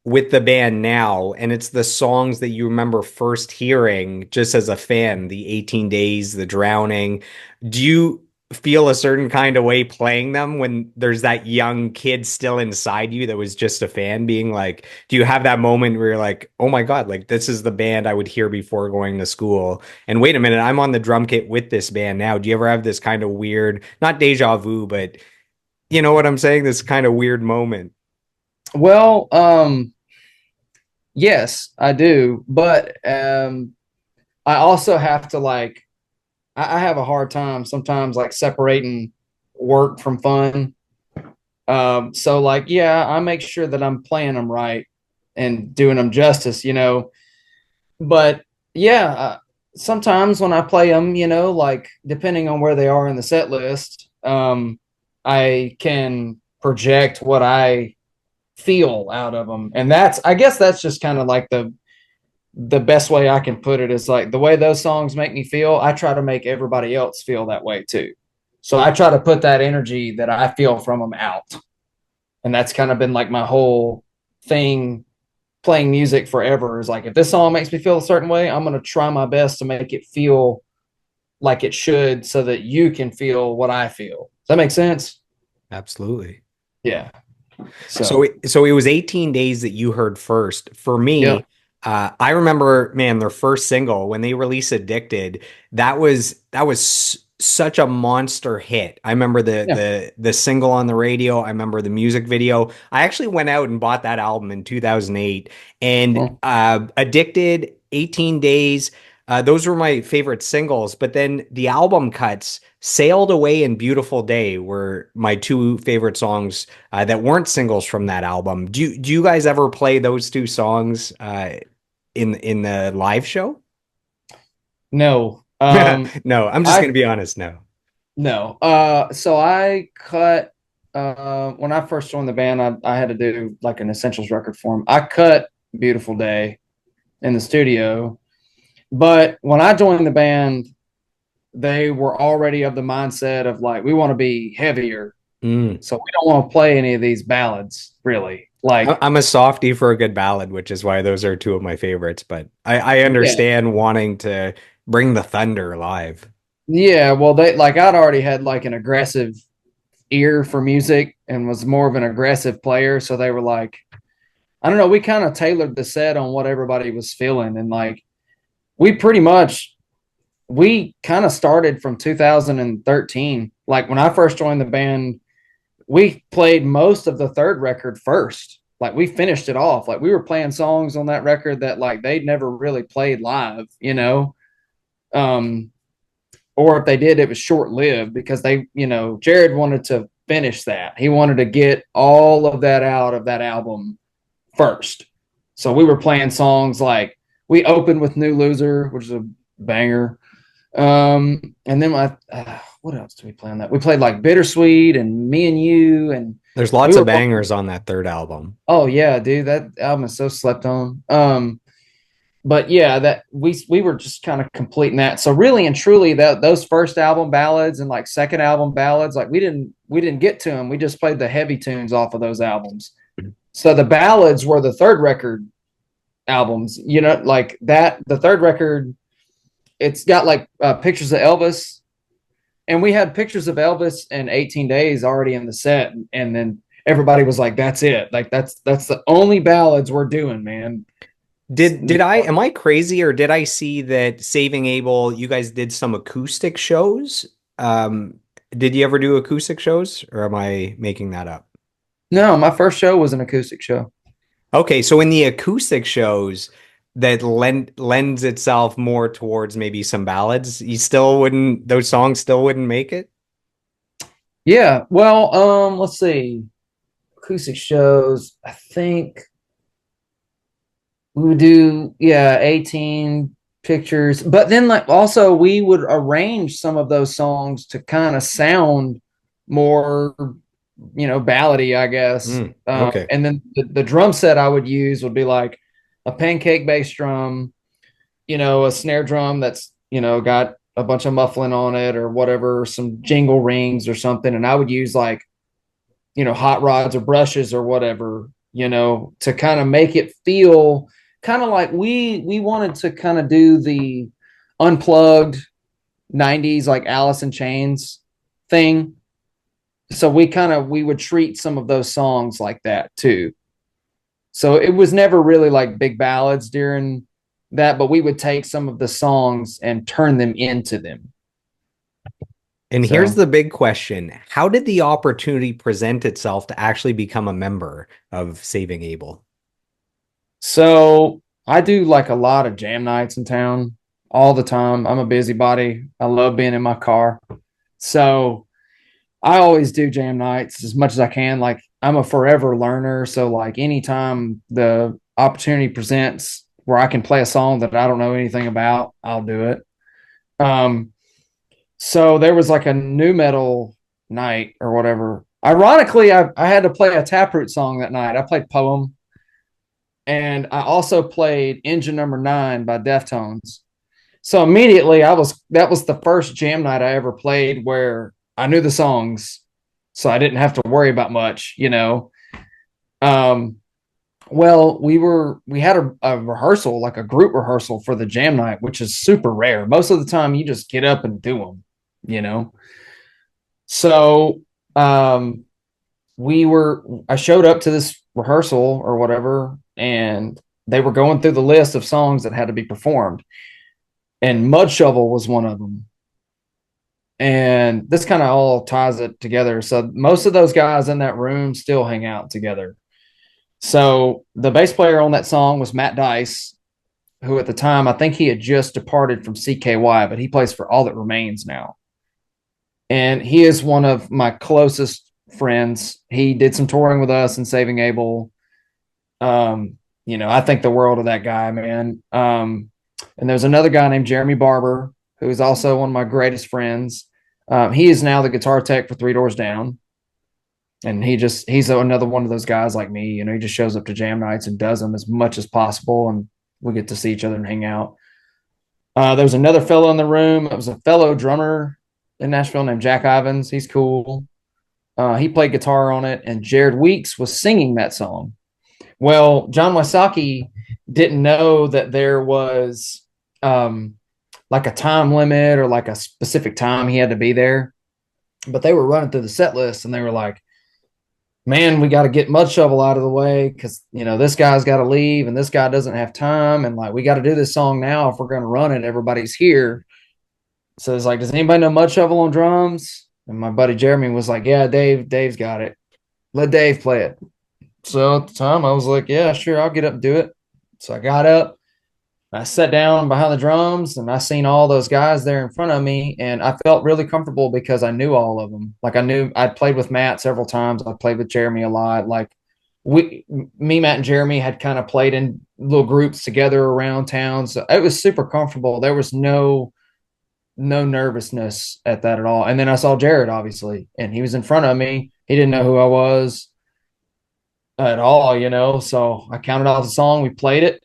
with the band now, and it's the songs that you remember first hearing just as a fan, the 18 Days, the Drowning, do you feel a certain kind of way playing them when there's that young kid still inside you that was just a fan being like, do you have that moment where you're like, oh my God, like this is the band I would hear before going to school? And wait a minute, I'm on the drum kit with this band now. Do you ever have this kind of weird, not deja vu, but you know what I'm saying? This kind of weird moment. well, yes, I do, but I also have to like I have a hard time sometimes like separating work from fun. So like yeah, I make sure that I'm playing them right and doing them justice. but yeah, sometimes when I play them, like depending on where they are in the set list, I can project what I feel out of them, and I guess that's just kind of like the best way I can put it is like the way those songs make me feel. I try to make everybody else feel that way too. So I try to put that energy that I feel from them out, and that's kind of been like my whole thing playing music forever is like if this song makes me feel a certain way, I'm going to try my best to make it feel like it should so that you can feel what I feel. Does that make sense? Absolutely. Yeah. So So, it was 18 days that you heard first. For yeah. me, I remember, man, their first single when they released Addicted, such a monster hit. I remember Yeah. the single on the radio. I remember the music video. I actually went out and bought that album in 2008 and Well, Addicted, 18 Days, those were my favorite singles, but then the album cuts, Sailed Away and Beautiful Day were my two favorite songs that weren't singles from that album. Do you guys ever play those two songs in the live show? no. No, I'm just gonna I be honest. No. no. So I cut when I first joined the band, I had to do like an essentials record for 'em. I cut Beautiful Day in the studio, but when I joined the band, they were already of the mindset of like we want to be heavier, Mm. so we don't want to play any of these ballads really. Like, I'm a softie for a good ballad, which is why those are two of my favorites. But I yeah, understand wanting to bring the thunder live. yeah. Well, they like I'd already had like an aggressive ear for music and was more of an aggressive player, so they were like, I don't know. We kind of tailored the set on what everybody was feeling, and like we pretty much we kind of started from 2013. Like when I first joined the band, we played most of the third record first. Like we finished it off. Like we were playing songs on that record that like they'd never really played live. Um, or if they did, it was short lived because Jared wanted to finish that. He wanted to get all of that out of that album first. So we were playing songs like we opened with New Loser, which is a banger. And then what else did we play on that? We played like Bittersweet and Me and You, and There's we lots were of bangers on that third album. oh yeah, dude, that album is so slept on. But yeah, that we were just kind of completing that. So really and truly, that those first album ballads and like second album ballads, like we didn't get to them. We just played the heavy tunes off of those albums. So the ballads were the third record albums. Like that the third record. It's got like pictures of Elvis, and we had pictures of Elvis in 18 Days already in the set, and then everybody was like, "That's it. Like that's the only ballads we're doing, man." Did I am I crazy or did I see that Saving Abel, you guys did some acoustic shows? Did you ever do acoustic shows or am I making that up? No, my first show was an acoustic show. Okay, so in the acoustic shows that lends itself more towards maybe some ballads, you still wouldn't those songs still wouldn't make it? Yeah. Well, let's see. Acoustic shows. I think we would do, yeah, 18 pictures. But then like also we would arrange some of those songs to kind of sound more, ballady, I guess. Okay. And then the drum set I would use would be like a pancake bass drum, a snare drum that's, got a bunch of muffling on it or whatever, some jingle rings or something. And I would use like, hot rods or brushes or whatever, to kind of make it feel kind of like we wanted to kind of do the unplugged 90s like Alice in Chains thing. So we would treat some of those songs like that too. So it was never really like big ballads during that, but we would take some of the songs and turn them into them. And here's So the big question. How did the opportunity present itself to actually become a member of Saving Abel? so I do like a lot of jam nights in town all the time. I'm a busybody. I love being in my car. So I always do jam nights as much as I can. Like I'm a forever learner. So like anytime the opportunity presents where I can play a song that I don't know anything about, I'll do it. Um, so there was like a new metal night or whatever. Ironically, I had to play a Taproot song that night. I played Poem, and I also played Engine Number 9 by Deftones. So immediately that was the first jam night I ever played where I knew the songs, so I didn't have to worry about much, you know. Um, well, we had a rehearsal, like a group rehearsal for the jam night, which is super rare. Most of the time, you just get up and do them, you know. So um, I showed up to this rehearsal or whatever, and they were going through the list of songs that had to be performed, and Mud Shovel was one of them. And this kind of all ties it together. So most of those guys in that room still hang out together. So the bass player on that song was Matt Dice, who at the time I think he had just departed from CKY, but he plays for All That Remains now. And he is one of my closest friends. He did some touring with us and Saving Abel. You know, I think the world of that guy, man. And there's another guy named Jeremy Barber, who is also one of my greatest friends. He is now the guitar tech for Three Doors Down. And he's another one of those guys like me. You know, he just shows up to jam nights and does them as much as possible. And we get to see each other and hang out. There was another fellow in the room. It was a fellow drummer in Nashville named Jack Ivins. He's cool. He played guitar on it, and Jared Weeks was singing that song. Well, John Wysocki didn't know that there was like a time limit or like a specific time he had to be there. But they were running through the set list, and they were like, man, we got to get Mud Shovel out of the way because, you know, this guy's got to leave and this guy doesn't have time. And like, we got to do this song now if we're going to run it. Everybody's here. So it's like, does anybody know Mud Shovel on drums? And my buddy Jeremy was like, yeah, Dave's got it. Let Dave play it. So at the time I was like, yeah, sure, I'll get up and do it. So I got up, I sat down behind the drums, and I seen all those guys there in front of me, and I felt really comfortable because I knew all of them. Like I knew I'd played with Matt several times. I played with Jeremy a lot. Like Matt and Jeremy had kind of played in little groups together around town. So it was super comfortable. There was no nervousness at that at all. And then I saw Jared, obviously, and he was in front of me. He didn't know who I was at all, you know. So I counted off the song, we played it.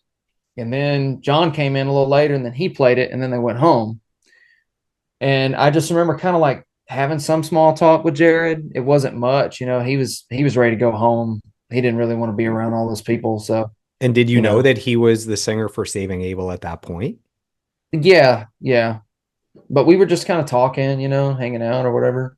And then John came in a little later and then he played it and then they went home. And I just remember kind of like having some small talk with Jared. It wasn't much, you know, he was ready to go home. He didn't really want to be around all those people. So, And did you know that he was the singer for Saving Abel at that point? Yeah. But we were just kind of talking, you know, hanging out or whatever.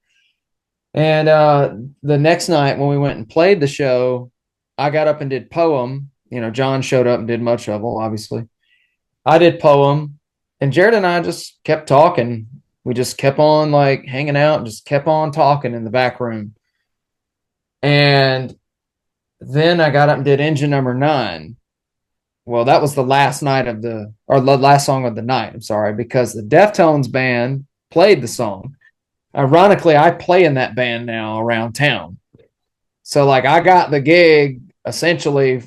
And the next night when we went and played the show, I got up and did Poem. You know, John showed up and did Mud Shovel, obviously. I did Poem, and Jared and I just kept talking. We just kept on like hanging out, and just kept on talking in the back room. And then I got up and did Engine Number 9. Well, that was the last song of the night. I'm sorry, because the Deftones band played the song. Ironically, I play in that band now around town. So like I got the gig essentially.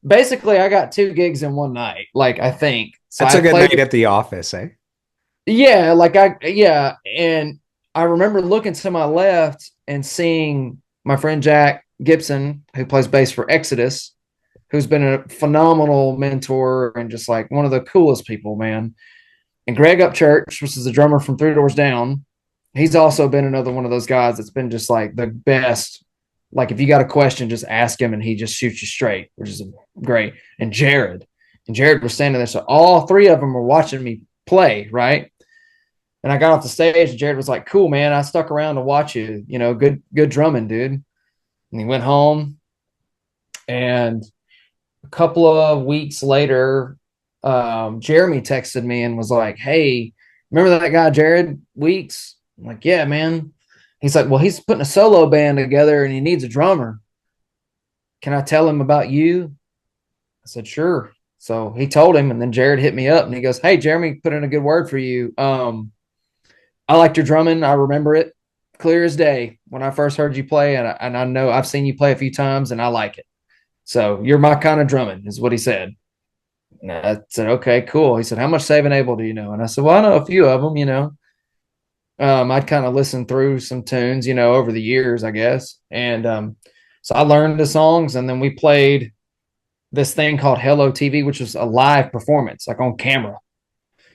Basically, I got 2 gigs in one night. Like I think so. That's a good night at the office, eh? Yeah, and I remember looking to my left and seeing my friend Jack Gibson, who plays bass for Exodus, who's been a phenomenal mentor and just like one of the coolest people, man. And Greg Upchurch, which is the drummer from Three Doors Down, he's also been another one of those guys that's been just like the best. Like if you got a question, just ask him and he just shoots you straight, which is great. And Jared was standing there. So all 3 of them were watching me play, right? And I got off the stage and Jared was like, cool, man, I stuck around to watch you, you know, good drumming, dude. And he went home, and a couple of weeks later, Jeremy texted me and was like, hey, remember that guy, Jared Weeks? I'm like, yeah, man. He's like, well, he's putting a solo band together and he needs a drummer. Can I tell him about you? I said, sure. So he told him, and then Jared hit me up and he goes, hey, Jeremy put in a good word for you. I liked your drumming. I remember it clear as day when I first heard you play. And I know I've seen you play a few times and I like it. So you're my kind of drumming is what he said. And I said, okay, cool. He said, how much Saving Abel do you know? And I said, well, I know a few of them, you know. I'd kind of listened through some tunes, you know, over the years, I guess. And so I learned the songs, and then we played this thing called Hello TV, which was a live performance, like on camera.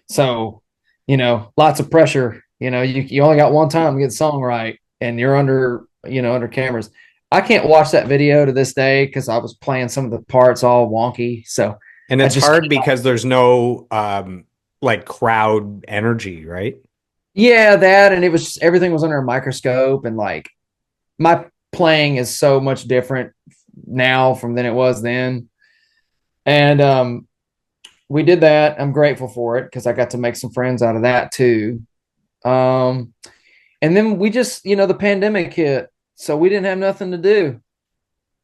So, you know, lots of pressure. You know, you only got one time to get the song right, and you're under, you know, under cameras. I can't watch that video to this day because I was playing some of the parts all wonky. So And I it's just hard because there's no like crowd energy, right? yeah, that and it was just, everything was under a microscope, and like my playing is so much different now from than it was then. And we did that. I'm grateful for it because I got to make some friends out of that too. Um, and then we just, you know, the pandemic hit, so we didn't have nothing to do.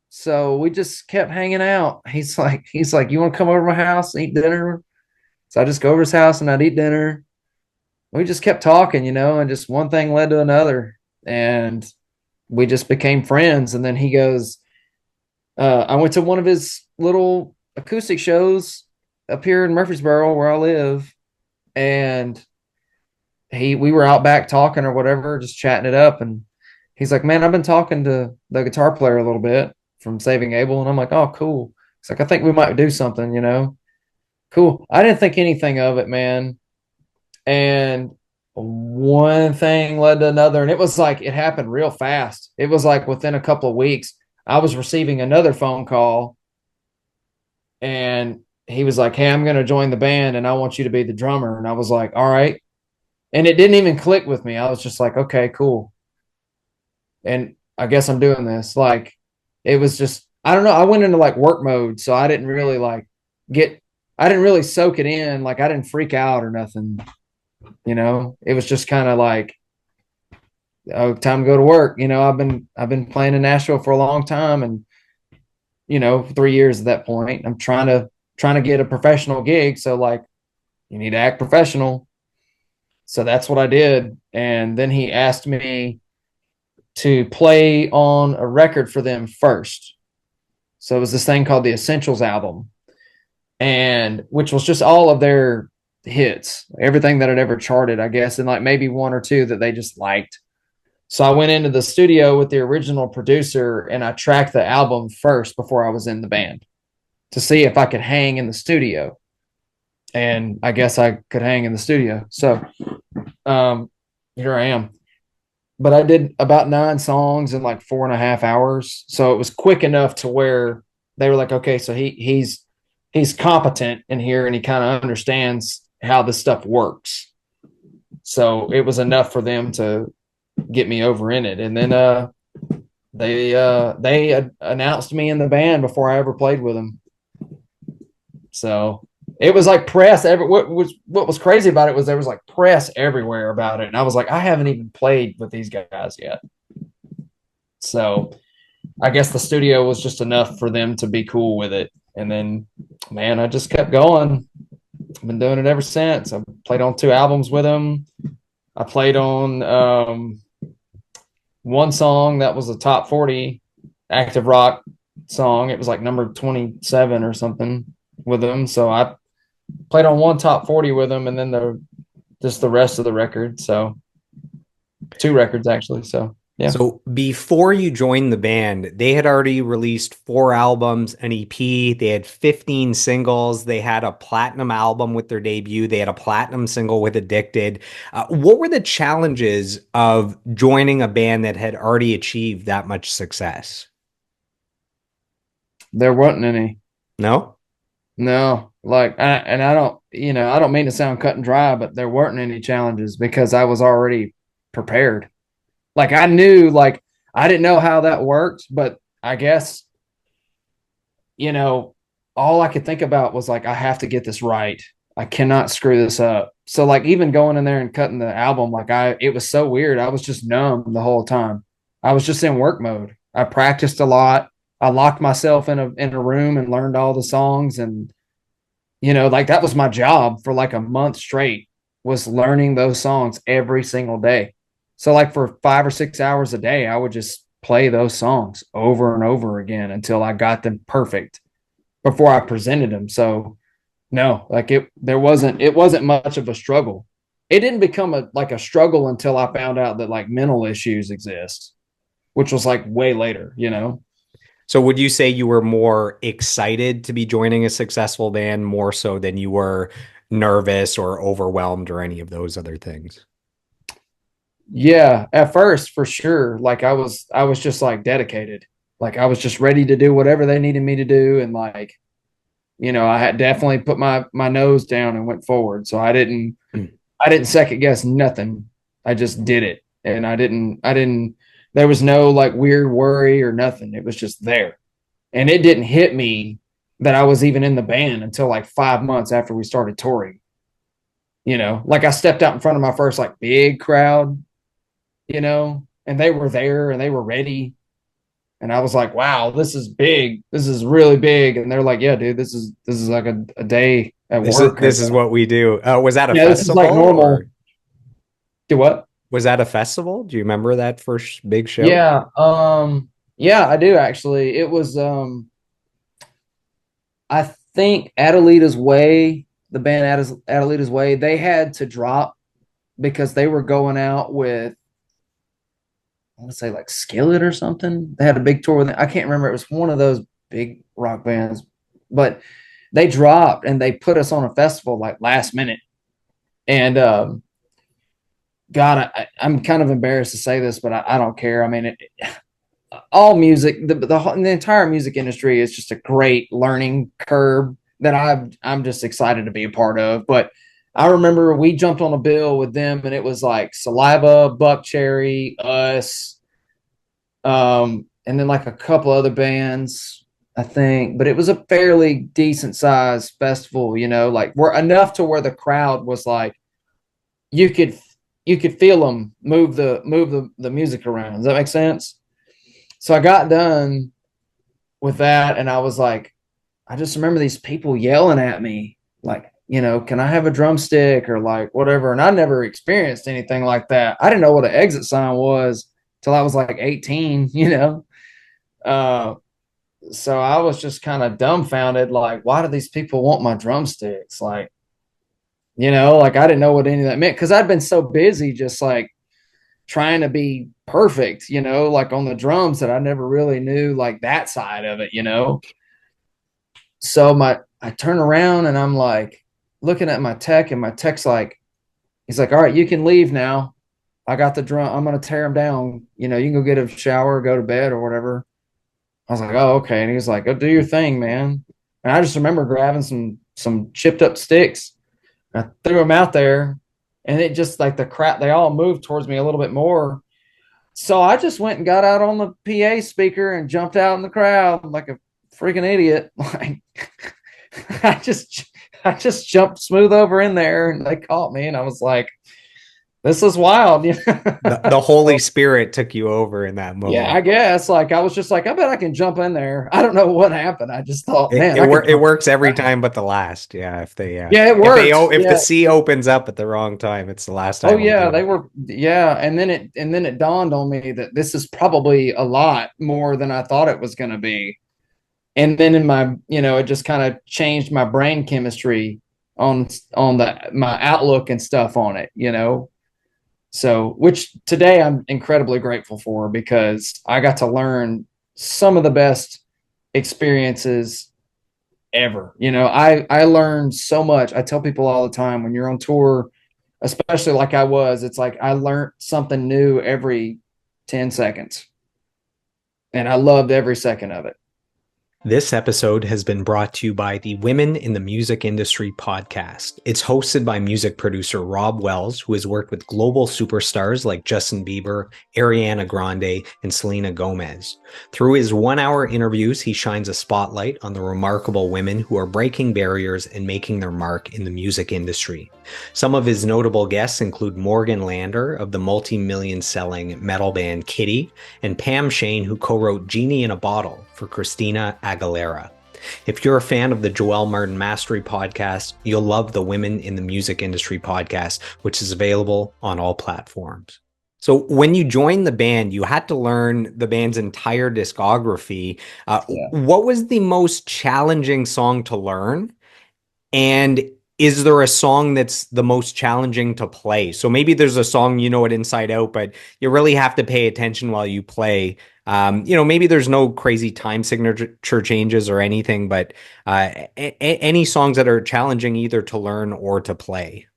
So we just kept hanging out. He's like, you want to come over to my house and eat dinner? So I just go over his house and I'd eat dinner. We just kept talking, you know, and just one thing led to another. And we just became friends. And then he goes, I went to one of his little acoustic shows up here in Murfreesboro where I live. And we were out back talking or whatever, just chatting it up. And he's like, man, I've been talking to the guitar player a little bit from Saving Abel. And I'm like, oh, cool. It's like, I think we might do something, you know? Cool. I didn't think anything of it, man. And one thing led to another. And it was like, it happened real fast. It was like within a couple of weeks, I was receiving another phone call, and he was like, hey, I'm going to join the band and I want you to be the drummer. And I was like, all right. And it didn't even click with me. I was just like, okay, cool. And I guess I'm doing this. Like, it was just, I don't know. I went into like work mode. So I didn't really like get, I didn't really soak it in. Like, I didn't freak out or nothing, you know. It was just kind of like, oh, time to go to work. You know, I've been playing in Nashville for a long time, and, you know, 3 years at that point. I'm trying to get a professional gig. So like, you need to act professional. So that's what I did. And then he asked me to play on a record for them first. So it was this thing called the Essentials album, and which was just all of their hits, everything that had ever charted, I guess, and like maybe one or two that they just liked. So I went into the studio with the original producer and I tracked the album first before I was in the band to see if I could hang in the studio. And I guess I could hang in the studio. So um, here I am. But I did about 9 songs in like 4.5 hours. So it was quick enough to where they were like, okay, so he's competent in here and he kind of understands how this stuff works. So it was enough for them to get me over in it. And then they announced me in the band before I ever played with them. So it was like press. What was crazy about it was there was like press everywhere about it, and I was like, I haven't even played with these guys yet. So I guess the studio was just enough for them to be cool with it. And then, man, I just kept going. I've been doing it ever since. I played on 2 albums with them. I played on one song that was a top 40 active rock song. It was like number 27 or something with them. So I played on one top 40 with them, and then the rest of the record. So 2 records actually. So yeah. So before you joined the band, they had already released 4 albums, an EP. They had 15 singles. They had a platinum album with their debut. They had a platinum single with Addicted. What were the challenges of joining a band that had already achieved that much success? There wasn't any. No? No, like, I don't, you know, I don't mean to sound cut and dry, but there weren't any challenges because I was already prepared. Like I knew, like I didn't know how that worked, but I guess, you know, all I could think about was like, I have to get this right. I cannot screw this up. So like even going in there and cutting the album, like it was so weird. I was just numb the whole time. I was just in work mode. I practiced a lot. I locked myself in a room and learned all the songs, and you know, like that was my job for like a month straight, was learning those songs every single day. So like for 5 or 6 hours a day, I would just play those songs over and over again until I got them perfect before I presented them. So No, like it wasn't much of a struggle. It didn't become a struggle until I found out that like mental issues exist, which was like way later, you know? So would you say you were more excited to be joining a successful band more so than you were nervous or overwhelmed or any of those other things? Yeah, at first for sure. Like I was just like dedicated. Like I was just ready to do whatever they needed me to do. And like, I had definitely put my nose down and went forward. So I didn't second guess nothing. I just did it. And I didn't there was no like weird worry or nothing. It was just there. And it didn't hit me that I was even in the band until like 5 months after we started touring. Like I stepped out in front of my first like big crowd, and they were there and they were ready. And I was like, wow, this is big. This is really big. And they're like, yeah, dude, this is like a day at This is work. this is what we do. Was that a Yeah, this is like festival normal. or Do what? was that a festival? Do you remember that first big show? Yeah. Yeah, I do actually. It was I think Adelita's Way, the band Adelita's Way, they had to drop because they were going out with, I want to say like Skillet or something. They had a big tour with them. I can't remember. It was one of those big rock bands, but they dropped and they put us on a festival like last minute. And God, I'm kind of embarrassed to say this, but I don't care. I mean, all music, the entire music industry is just a great learning curve that I'm just excited to be a part of. But I remember we jumped on a bill with them, and it was like Saliva, Buck Cherry, us, and then like a couple other bands, I think. But it was a fairly decent sized festival, like we're enough to where the crowd was like you could you could feel them move the music around. Does that make sense? So I got done with that, and I was like, I just remember these people yelling at me, like, can I have a drumstick or like whatever? And I never experienced anything like that. I didn't know what an exit sign was till I was like 18. Uh, so I was just kind of dumbfounded, like, why do these people want my drumsticks? Like I didn't know what any of that meant because I'd been so busy just like trying to be perfect, like on the drums that I never really knew like that side of it. So I turn around and I'm like looking at my tech, and my tech's like, he's like, all right, you can leave now. I got the drum. I'm gonna tear them down. You can go get a shower, go to bed or whatever. I was like, oh, okay. And he was like, go do your thing, man. And I just remember grabbing some chipped up sticks. I threw them out there, and it just like the crap, they all moved towards me a little bit more. So I just went and got out on the PA speaker and jumped out in the crowd like a freaking idiot. Like I just I just jumped smooth over in there, and they caught me, and I was like, this is wild. The Holy Spirit took you over in that Yeah, I moment. guess. Like I was just like, I bet I can jump in there. I don't know what happened. I just thought, It man, it, I could wor it jump. works every time but the last. Yeah, Yeah, it oh works. if the Yeah. sea opens up at the wrong time, it's the last Oh time I'll yeah, do they it. were. Yeah, and then it dawned on me that this is probably a lot more than I thought it was going to be. And then in my, it just kind of changed my brain chemistry on my outlook and stuff on it. So, which today I'm incredibly grateful for because I got to learn some of the best experiences ever. I learned so much. I tell people all the time when you're on tour, especially like I was, it's like I learned something new every 10 seconds, and I loved every second of it. This episode has been brought to you by the Women in the Music Industry podcast. It's hosted by music producer Rob Wells, who has worked with global superstars like Justin Bieber, Ariana Grande, and Selena Gomez. Through his 1 hour interviews, he shines a spotlight on the remarkable women who are breaking barriers and making their mark in the music industry. Some of his notable guests include Morgan Lander of the multi-million selling metal band Kitty, and Pam Shane, who co-wrote Genie in a Bottle for Christina Aguilera. If you're a fan of the Joel Martin Mastery podcast, you'll love the Women in the Music Industry podcast, which is available on all platforms. So when you joined the band, you had to learn the band's entire discography. Yeah. What was the most challenging song to learn? And is there a song that's the most challenging to play? So maybe there's a song you know it inside out, but you really have to pay attention while you play. Maybe there's no crazy time signature changes or anything, but any songs that are challenging either to learn or to play.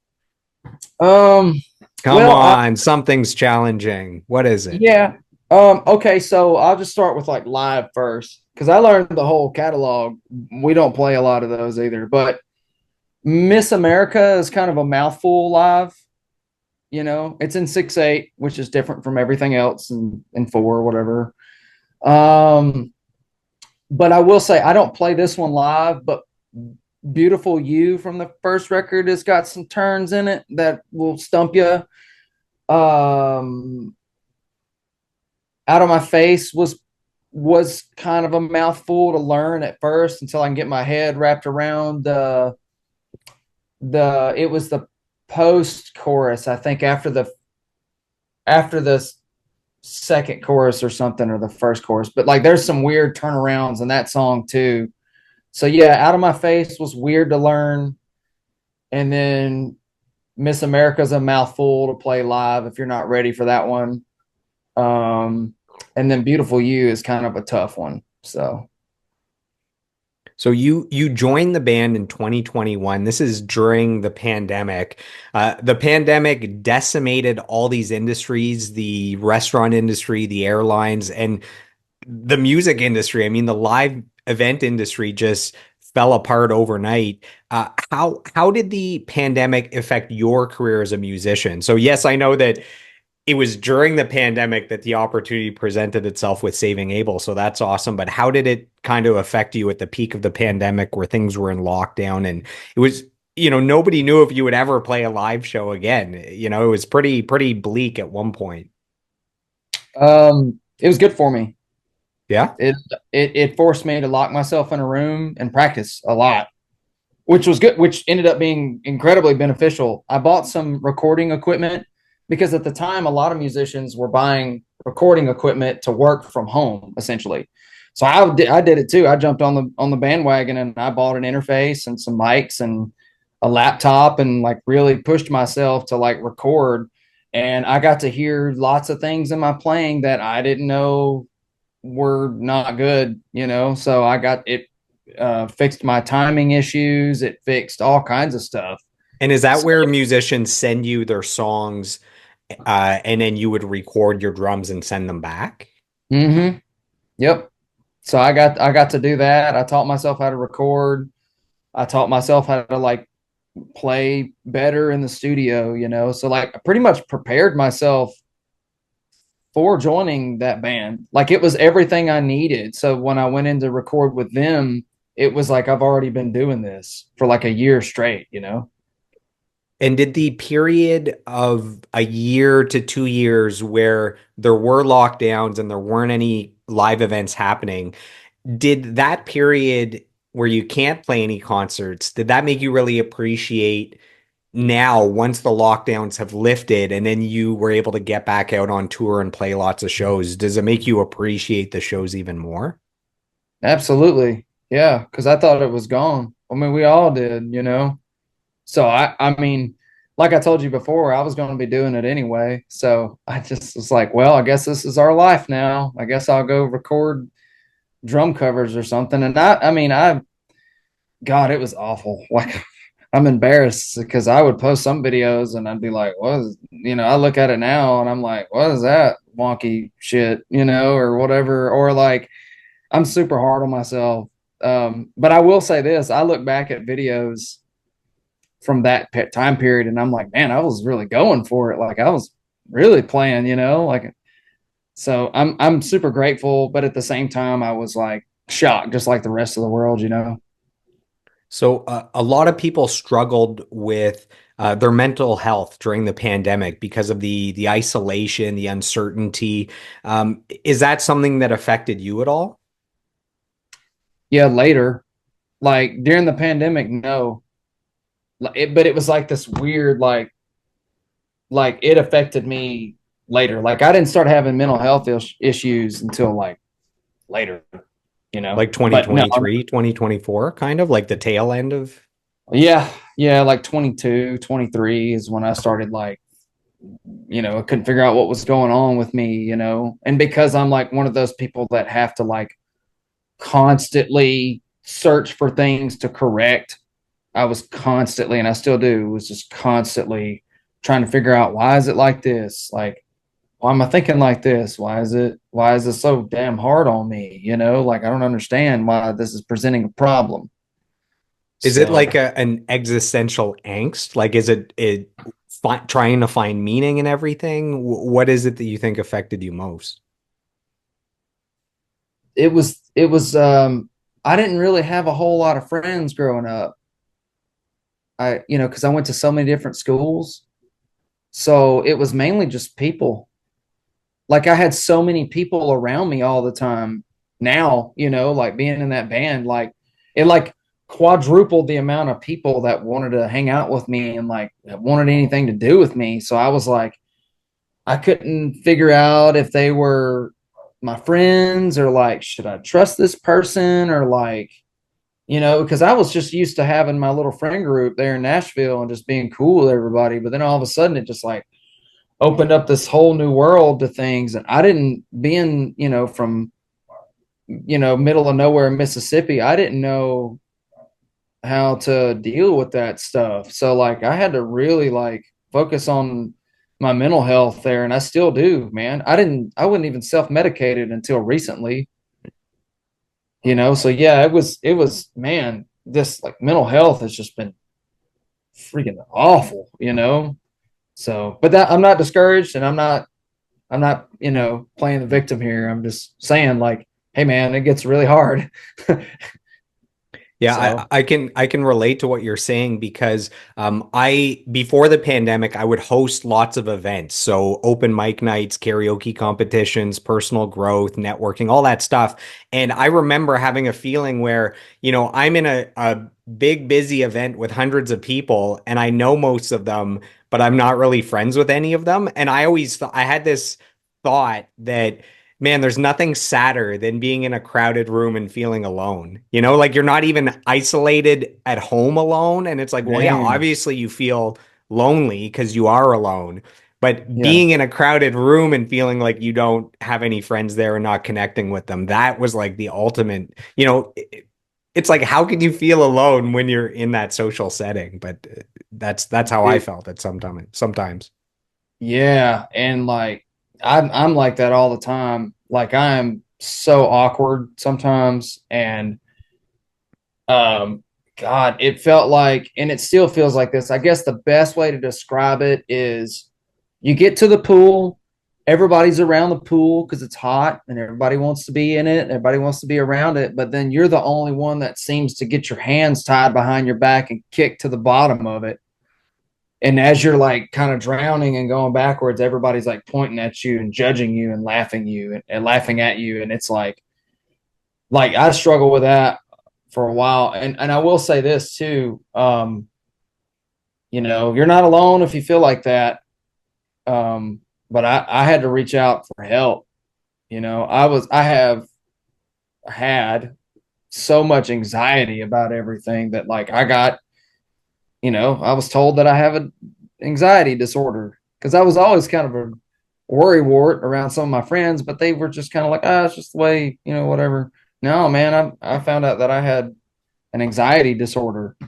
Um, Come well, on, something's challenging. What is it? yeah. Okay, so I'll just start with like live first because I learned the whole catalog. We don't play a lot of those either, but Miss America is kind of a mouthful live. It's in 6/8, which is different from everything else in four or whatever. Um, but I will say I don't play this one live, but Beautiful You from the first record has got some turns in it that will stump you. Um, Out of My Face was kind of a mouthful to learn at first until I can get my head wrapped around the it was the post chorus, I think, after the second chorus or something, or the first chorus. But like there's some weird turnarounds in that song too. So yeah, Out of My Face was weird to learn. And then Miss America's a mouthful to play live if you're not ready for that one. Um, and then Beautiful You is kind of a tough one. So So you joined the band in 2021. This is during the pandemic. The pandemic decimated all these industries, the restaurant industry, the airlines, and the music industry. I mean, the live event industry just fell apart overnight. How did the pandemic affect your career as a musician? So yes, I know that it was during the pandemic that the opportunity presented itself with Saving Abel. So that's awesome. But how did it kind of affect you at the peak of the pandemic where things were in lockdown and it was, nobody knew if you would ever play a live show again. It was pretty bleak at one point. it was good for me. Yeah. It forced me to lock myself in a room and practice a lot, which was good, which ended up being incredibly beneficial. I bought some recording equipment because at the time, a lot of musicians were buying recording equipment to work from home, essentially. So I did it too. I jumped on the bandwagon and I bought an interface and some mics and a laptop and like really pushed myself to like record. And I got to hear lots of things in my playing that I didn't know were not good. So I got it, fixed my timing issues. It fixed all kinds of stuff. And is that So, where musicians send you their songs, and then you would record your drums and send them back? yep. So I got to do that. I taught myself how to record. I taught myself how to like play better in the studio. So like I pretty much prepared myself for joining that band. Like it was everything I needed. So when I went in to record with them, it was like I've already been doing this for like a year straight. And did the period of a year to 2 years where there were lockdowns and there weren't any live events happening, did that period where you can't play any concerts, did that make you really appreciate now once the lockdowns have lifted and then you were able to get back out on tour and play lots of shows? Does it make you appreciate the shows even more? Absolutely. Yeah, because I thought it was gone. I mean, we all did. So I mean, like I told you before, I was going to be doing it anyway. So I just was like, well, I guess this is our life now. I guess I'll go record drum covers or something. And I mean, God, it was awful. Like I'm embarrassed because I would post some videos and I'd be like, I look at it now and I'm like, what is that wonky shit, or whatever. Or like, I'm super hard on myself. But I will say this, I look back at videos from that time period and I'm like, man, I was really going for it. Like I was really playing, like, so I'm super grateful, but at the same time I was like shocked just like the rest of the world. So a lot of people struggled with their mental health during the pandemic because of the isolation, the uncertainty. Is that something that affected you at all? Yeah, later, like during the pandemic, no. But it was like this weird like it affected me later. Like I didn't start having mental health issues until like later. Like But no, 2023, 2024, kind of like the tail end of. Yeah, yeah, like 22, 23 is when I started like, I couldn't figure out what was going on with me, and because I'm like one of those people that have to like constantly search for things to correct. I was constantly, and I still do, was just constantly trying to figure out why is it like this? Like, why am I thinking like this? Why is this so damn hard on me? Like I don't understand why this is presenting a problem. Is it So like an existential angst? Like, is it trying to find meaning in everything? What is it that you think affected you most? it was I didn't really have a whole lot of friends growing up. Because I went to so many different schools. So it was mainly just people. Like I had so many people around me all the time. Now, like being in that band, like it like quadrupled the amount of people that wanted to hang out with me and like wanted anything to do with me. So I was like, I couldn't figure out if they were my friends or like, should I trust this person or like, because I was just used to having my little friend group there in Nashville and just being cool with everybody. But then all of a sudden it just like opened up this whole new world to things. And I didn't, being, from, middle of nowhere, Mississippi, I didn't know how to deal with that stuff. So like I had to really like focus on my mental health there. And I still do, man. I wasn't even self-medicated until recently, so yeah, it was, man, this like mental health has just been freaking awful. So, but that I'm not discouraged and I'm not, playing the victim here. I'm just saying like, hey man, it gets really hard. Yeah, So, I can relate to what you're saying because I before the pandemic I would host lots of events. So open mic nights, karaoke competitions, personal growth, networking, all that stuff. And I remember having a feeling where, I'm in a big busy event with hundreds of people and I know most of them, but I'm not really friends with any of them. And I had this thought that man, there's nothing sadder than being in a crowded room and feeling alone. Like you're not even isolated at home alone. And it's like, well, yeah, man, obviously you feel lonely because you are alone. But yeah, being in a crowded room and feeling like you don't have any friends there and not connecting with them, that was like the ultimate, it's like how can you feel alone when you're in that social setting? But that's how I dude, felt at sometimes. yeah, and like I'm like that all the time. Like I am so awkward sometimes, and um, God, it felt like, and it still feels like this. I guess the best way to describe it is you get to the pool, everybody's around the pool because it's hot and everybody wants to be in it, and everybody wants to be around it, but then you're the only one that seems to get your hands tied behind your back and kick to the bottom of it. And as you're like kind of drowning and going backwards, everybody's like pointing at you and judging you and laughing at you. And it's like I struggle with that for a while. And I will say this too. You're not alone if you feel like that. But I had to reach out for help. I have had so much anxiety about everything that like I was told that I have an anxiety disorder because I was always kind of a worry wart around some of my friends, but they were just kind of like, it's just the way, whatever. No, man, I found out that I had an anxiety disorder,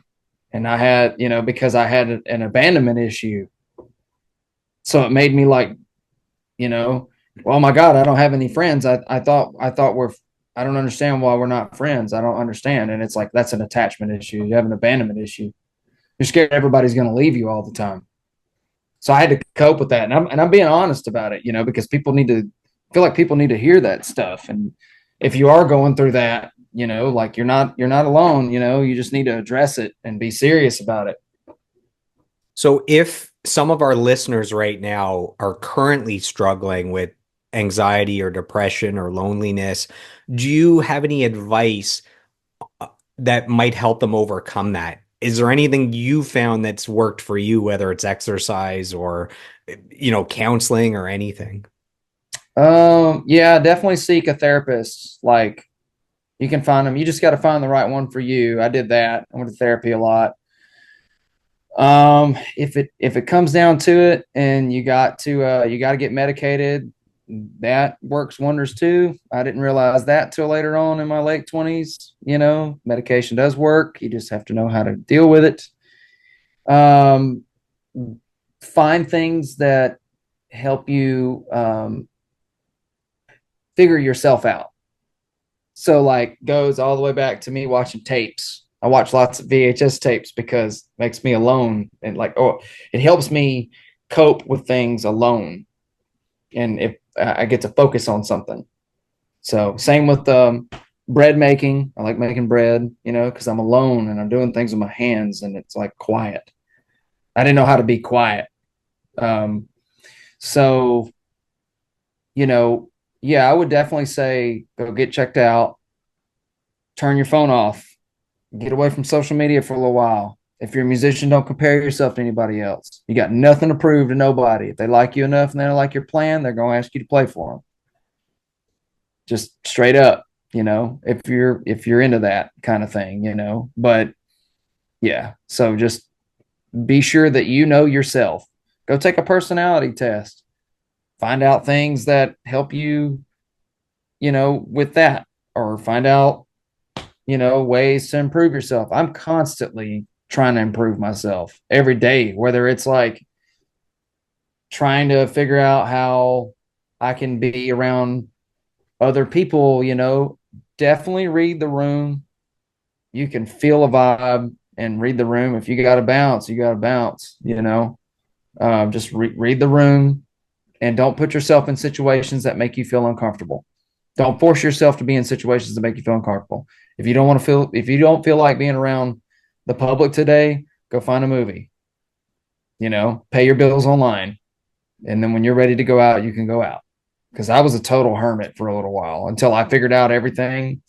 and I had, because I had an abandonment issue. So it made me like, you know, oh my God, I don't have any friends. I thought I don't understand why we're not friends. I don't understand. And it's like, that's an attachment issue. You have an abandonment issue. You're scared everybody's going to leave you all the time. So I had to cope with that. And I'm being honest about it, because people need to feel like people need to hear that stuff. And if you are going through that, like you're not alone, you just need to address it and be serious about it. So, if some of our listeners right now are currently struggling with anxiety or depression or loneliness, do you have any advice that might help them overcome that? Is there anything you found that's worked for you, whether it's exercise or, counseling or anything? Yeah, definitely seek a therapist. Like you can find them. You just got to find the right one for you. I did that. I went to therapy a lot. If it comes down to it and you got to get medicated, that works wonders too. I didn't realize that till later on in my late 20s. Medication does work. You just have to know how to deal with it. Um, find things that help you figure yourself out. So like goes all the way back to me watching tapes. I watch lots of VHS tapes because it makes me alone and like it helps me cope with things alone. And if I get to focus on something. So same with bread making. I like making bread, because I'm alone and I'm doing things with my hands and it's like quiet. I didn't know how to be quiet. Um, so yeah, I would definitely say go get checked out, turn your phone off, get away from social media for a little while. If you're a musician, don't compare yourself to anybody else. You got nothing to prove to nobody. If they like you enough and they like your plan, they're going to ask you to play for them. Just straight up, if you're into that kind of thing. But yeah, so just be sure that you know yourself. Go take a personality test. Find out things that help you, with that, or find out ways to improve yourself. I'm constantly trying to improve myself every day, whether it's like trying to figure out how I can be around other people, definitely read the room. You can feel a vibe and read the room. If you got to bounce, you got to bounce. Just read the room and don't put yourself in situations that make you feel uncomfortable. Don't force yourself to be in situations that make you feel uncomfortable. If you don't feel like being around the public today, go find a movie. Pay your bills online. And then when you're ready to go out, you can go out. Because I was a total hermit for a little while until I figured out everything.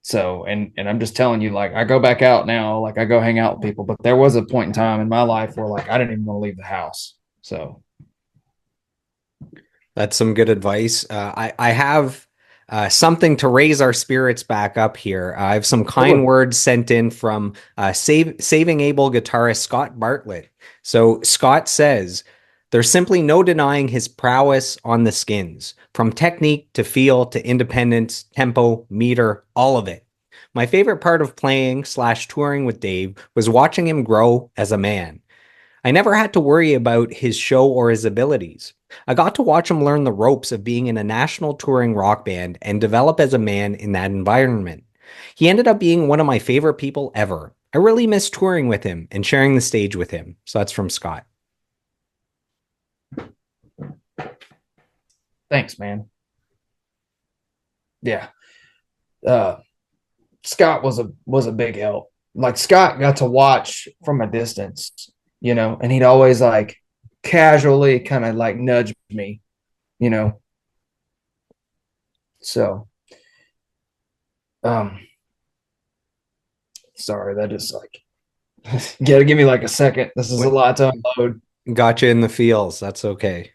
So, and I'm just telling you, like, I go back out now, like I go hang out with people, but there was a point in time in my life where like I didn't even want to leave the house. So That's some good advice. I have something to raise our spirits back up here. I have some kind sure. words sent in from Saving Abel guitarist Scott Bartlett. So Scott says, there's simply no denying his prowess on the skins, from technique to feel to independence, tempo, meter, all of it. My favorite part of playing slash touring with Dave was watching him grow as a man. I never had to worry about his show or his abilities. I got to watch him learn the ropes of being in a national touring rock band and develop as a man in that environment. He ended up being one of my favorite people ever. I really miss touring with him and sharing the stage with him. So that's from Scott. Thanks, man. Yeah. Uh, Scott was a big help. Like Scott got to watch from a distance, and he'd always like casually kind of like nudge me, you know. So, um, sorry, that just like gotta give me like a second. This is a lot to unload. Gotcha in the feels. That's okay.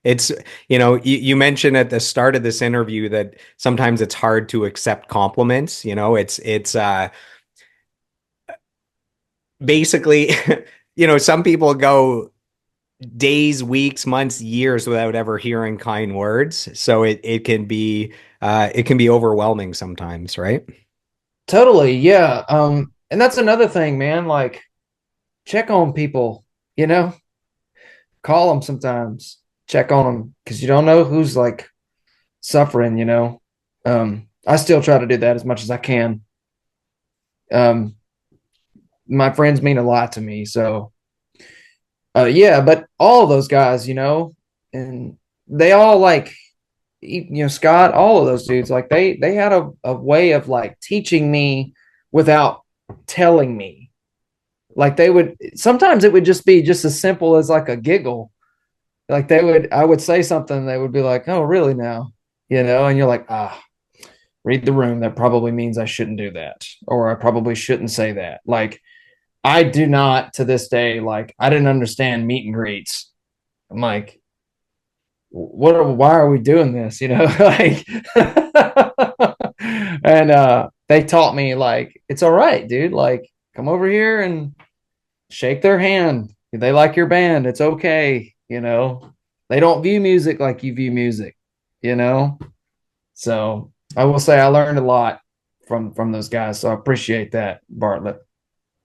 It's, you mentioned at the start of this interview that sometimes it's hard to accept compliments. It's basically, some people go days, weeks, months, years without ever hearing kind words. So it can be overwhelming sometimes, right? Totally, yeah. And that's another thing, man. Like, check on people. You know, call them sometimes. Check on them because you don't know who's like suffering. I still try to do that as much as I can. Um, my friends mean a lot to me, so yeah. But all of those guys, and they all like, Scott, all of those dudes, like they had a way of like teaching me without telling me. Like they would sometimes it would just be just as simple as like a giggle. Like I would say something, they would be like, "Oh, really now?" And you're like, read the room. That probably means I shouldn't do that, or I probably shouldn't say that. Like I do not to this day, like I didn't understand meet and greets. I'm like, why are we doing this? Like and they taught me like it's all right, dude. Like come over here and shake their hand. If they like your band, it's okay. They don't view music like you view music, you know? So I will say I learned a lot from those guys. So I appreciate that, Bartlett.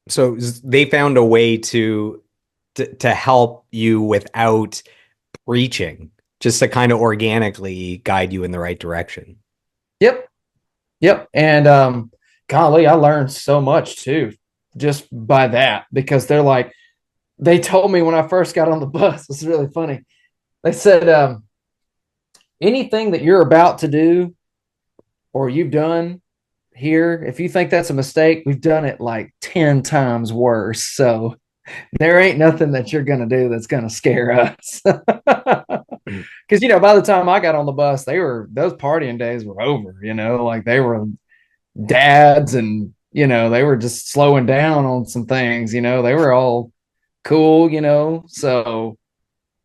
So they found a way to help you without preaching, just to kind of organically guide you in the right direction. Yep. Yep. And golly, I learned so much too, just by that, because they told me when I first got on the bus, it's really funny. They said, anything that you're about to do or you've done here, if you think that's a mistake, we've done it like 10 times worse. So there ain't nothing that you're going to do that's going to scare us. Because, by the time I got on the bus, those partying days were over, like they were dads and, they were just slowing down on some things, they were all cool, so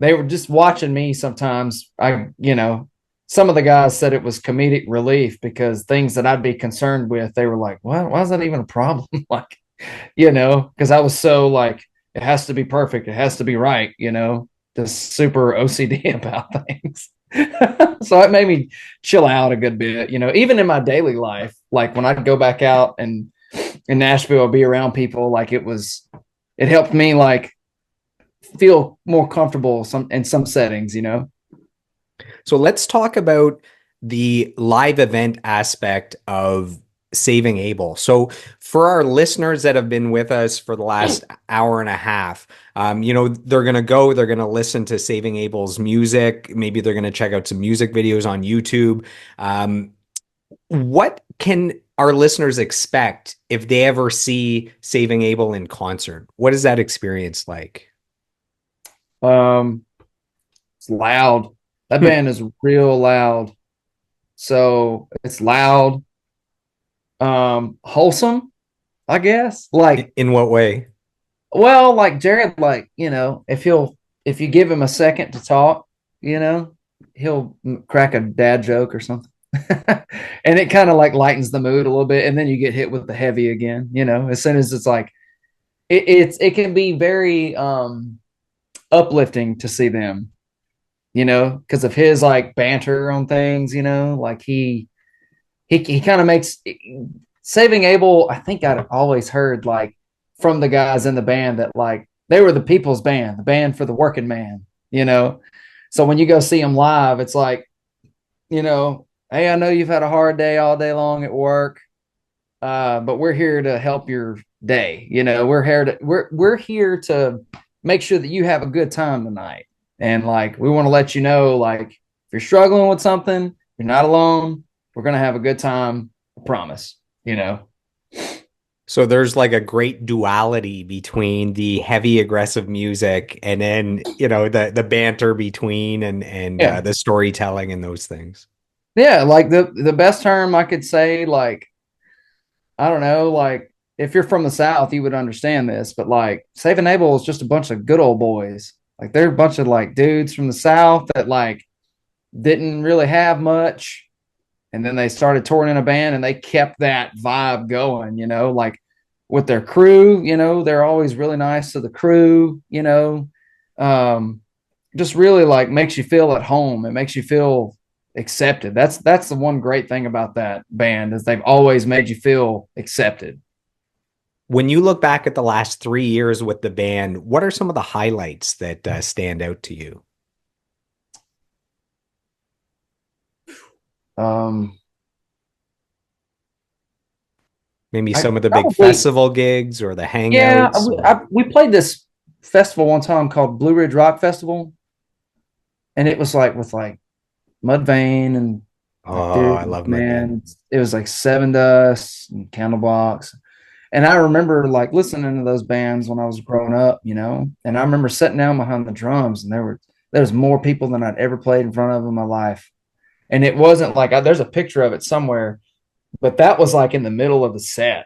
they were just watching me sometimes. Some of the guys said it was comedic relief because things that I'd be concerned with, they were like, what? Why is that even a problem? Like, because I was so like, it has to be perfect. It has to be right, just super OCD about things. So it made me chill out a good bit, even in my daily life. Like when I'd go back out and in Nashville, be around people, like it helped me like feel more comfortable in some settings. So let's talk about the live event aspect of Saving Abel. So for our listeners that have been with us for the last hour and a half, they're going to they're going to listen to Saving Abel's music. Maybe they're going to check out some music videos on YouTube. What can our listeners expect if they ever see Saving Abel in concert? What is that experience like? It's loud. That band is real loud. So it's loud, wholesome, I guess. Like, In what way? well, like Jared, like, if you give him a second to talk, he'll crack a dad joke or something. And it kind of like lightens the mood a little bit. And then you get hit with the heavy again, as soon as it's like, it can be very uplifting to see them, because of his like banter on things, like he kind of makes Saving Abel. I think I'd always heard like from the guys in the band that like they were the people's band, the band for the working man, So when you go see them live, it's like, hey, I know you've had a hard day all day long at work, but we're here to help your day. We're here to make sure that you have a good time tonight. And like we want to let you know, like if you're struggling with something, you're not alone. We're gonna have a good time. I promise. So there's like a great duality between the heavy aggressive music and then, the banter between and Yeah. the storytelling and those things. Yeah. Like the best term I could say, like, I don't know, like if you're from the South, you would understand this, but like Saving Abel is just a bunch of good old boys. Like they're a bunch of like dudes from the South that like didn't really have much. And then they started touring in a band and they kept that vibe going, like with their crew, they're always really nice to the crew, um, just really like makes you feel at home. It makes you feel accepted. That's the one great thing about that band is they've always made you feel accepted. When you look back at the last 3 years with the band, what are some of the highlights that stand out to you? Um, Maybe I some of the big probably, festival gigs or the yeah, hangouts or we played this festival one time called Blue Ridge Rock Festival, and it was like with like Mudvayne and like oh, dude, I love Mudvayne. man, it was like Seven Dust and Candlebox. And I remember like listening to those bands when I was growing up, and I remember sitting down behind the drums, and there was more people than I'd ever played in front of in my life. And it wasn't like there's a picture of it somewhere, but that was like in the middle of the set.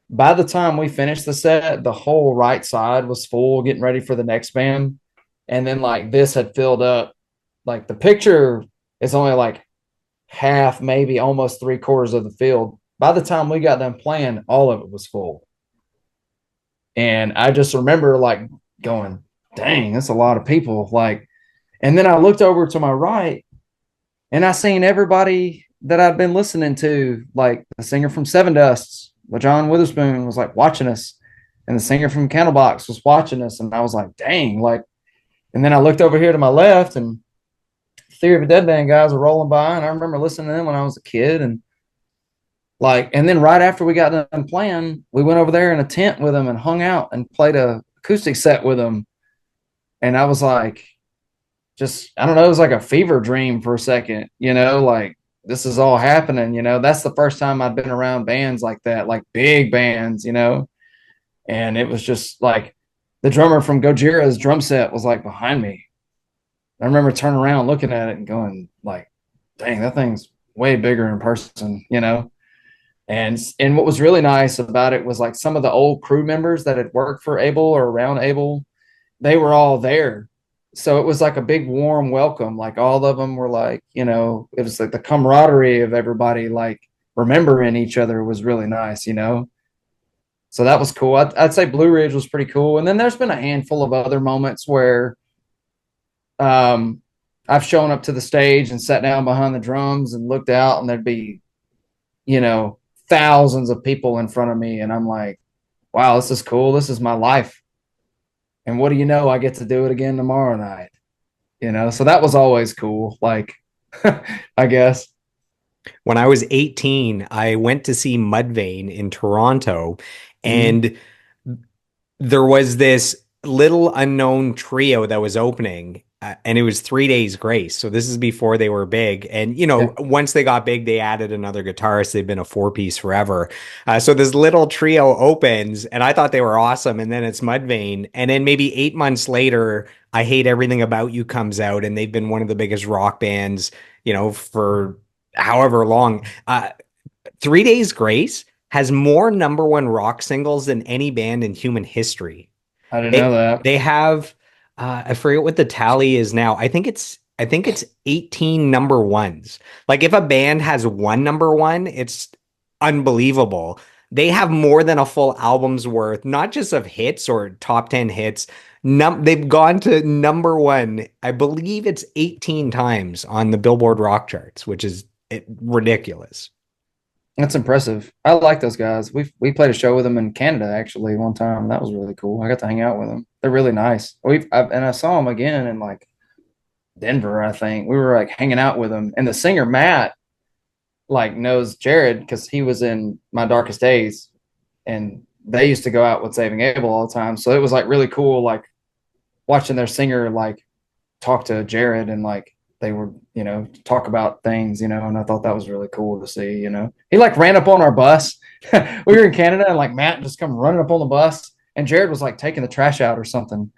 By the time we finished the set, the whole right side was full, getting ready for the next band. And then like this had filled up. Like the picture is only like half, maybe almost three-quarters of the field. By the time we got done playing, all of it was full. And I just remember like going, dang, that's a lot of people. Like, and then I looked over to my right and I seen everybody that I'd been listening to, like the singer from Seven Dusts, John Witherspoon was like watching us, and the singer from Candlebox was watching us. And I was like, dang, like, and then I looked over here to my left and Theory of a Dead Band guys were rolling by. And I remember listening to them when I was a kid. And like, and then right after we got done playing, we went over there in a tent with them and hung out and played a acoustic set with them. And I was like, just, I don't know, it was like a fever dream for a second, like this is all happening, that's the first time I'd been around bands like that, like big bands, and it was just like the drummer from Gojira's drum set was like behind me. I remember turning around, looking at it and going like, dang, that thing's way bigger in person, and what was really nice about it was like some of the old crew members that had worked for Abel or around Abel, they were all there. So it was like a big warm welcome. Like all of them were like, it was like the camaraderie of everybody, like remembering each other was really nice. So that was cool. I'd say Blue Ridge was pretty cool. And then there's been a handful of other moments where um, I've shown up to the stage and sat down behind the drums and looked out, and there'd be, you know, thousands of people in front of me. And I'm like, wow, this is cool. This is my life. And what do you know? I get to do it again tomorrow night. So that was always cool. Like, I guess. When I was 18, I went to see Mudvayne in Toronto, Mm-hmm. and there was this little unknown trio that was opening, and it was 3 Days Grace. So this is before they were big. And, Yeah. once they got big, they added another guitarist. They've been a four-piece forever. So this little trio opens, and I thought they were awesome. And then it's Mudvayne. And then maybe 8 months later, I Hate Everything About You comes out, and they've been one of the biggest rock bands, for however long. 3 Days Grace has more number one rock singles than any band in human history. I didn't know They that. they have I forget what the tally is now. I think it's 18 number ones. Like if a band has one number one, it's unbelievable. They have more than a full album's worth, not just of hits or top 10 hits. They've gone to number one, I believe it's 18 times on the Billboard Rock charts, which is ridiculous. That's impressive. I like those guys. We played a show with them in Canada actually one time. That was really cool. I got to hang out with them. They're really nice. And I saw them again in like Denver, I think. We were like hanging out with them, and the singer Matt like knows Jared because he was in My Darkest Days, and they used to go out with Saving Abel all the time. So it was like really cool, like watching their singer like talk to Jared and like they were, talk about things, and I thought that was really cool to see. He like ran up on our bus. We were in Canada and like Matt just come running up on the bus and Jared was like taking the trash out or something.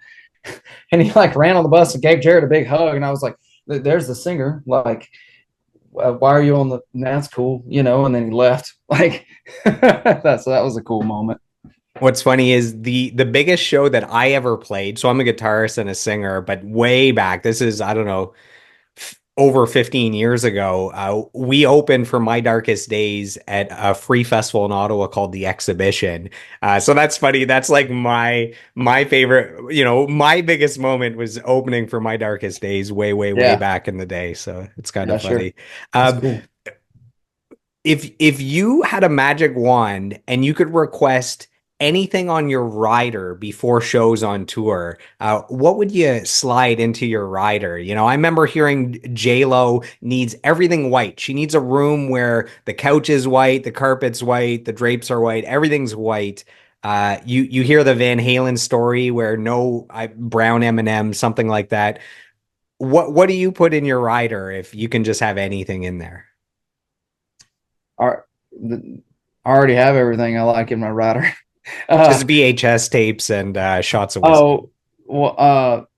And he like ran on the bus and gave Jared a big hug. And I was like, there's the singer. Like, why are you on the, that's cool. And then he left. Like, so that was a cool moment. What's funny is the biggest show that I ever played. So I'm a guitarist and a singer, but way back, this is, I don't know, over 15 years ago, we opened for My Darkest Days at a free festival in Ottawa called The Exhibition. So that's funny. That's like my favorite, my biggest moment was opening for My Darkest Days way, way, way Yeah. back in the day. So it's kind Yeah, of sure. funny. That's Um, cool. if you had a magic wand and you could request anything on your rider before shows on tour, what would you slide into your rider? I remember hearing J Lo needs everything white. She needs a room where the couch is white, the carpet's white, the drapes are white, everything's white. You hear the Van Halen story where no brown M&M, something like that. What do you put in your rider if you can just have anything in there? I already have everything I like in my rider. Just Uh, VHS tapes and shots of whiskey. oh, well,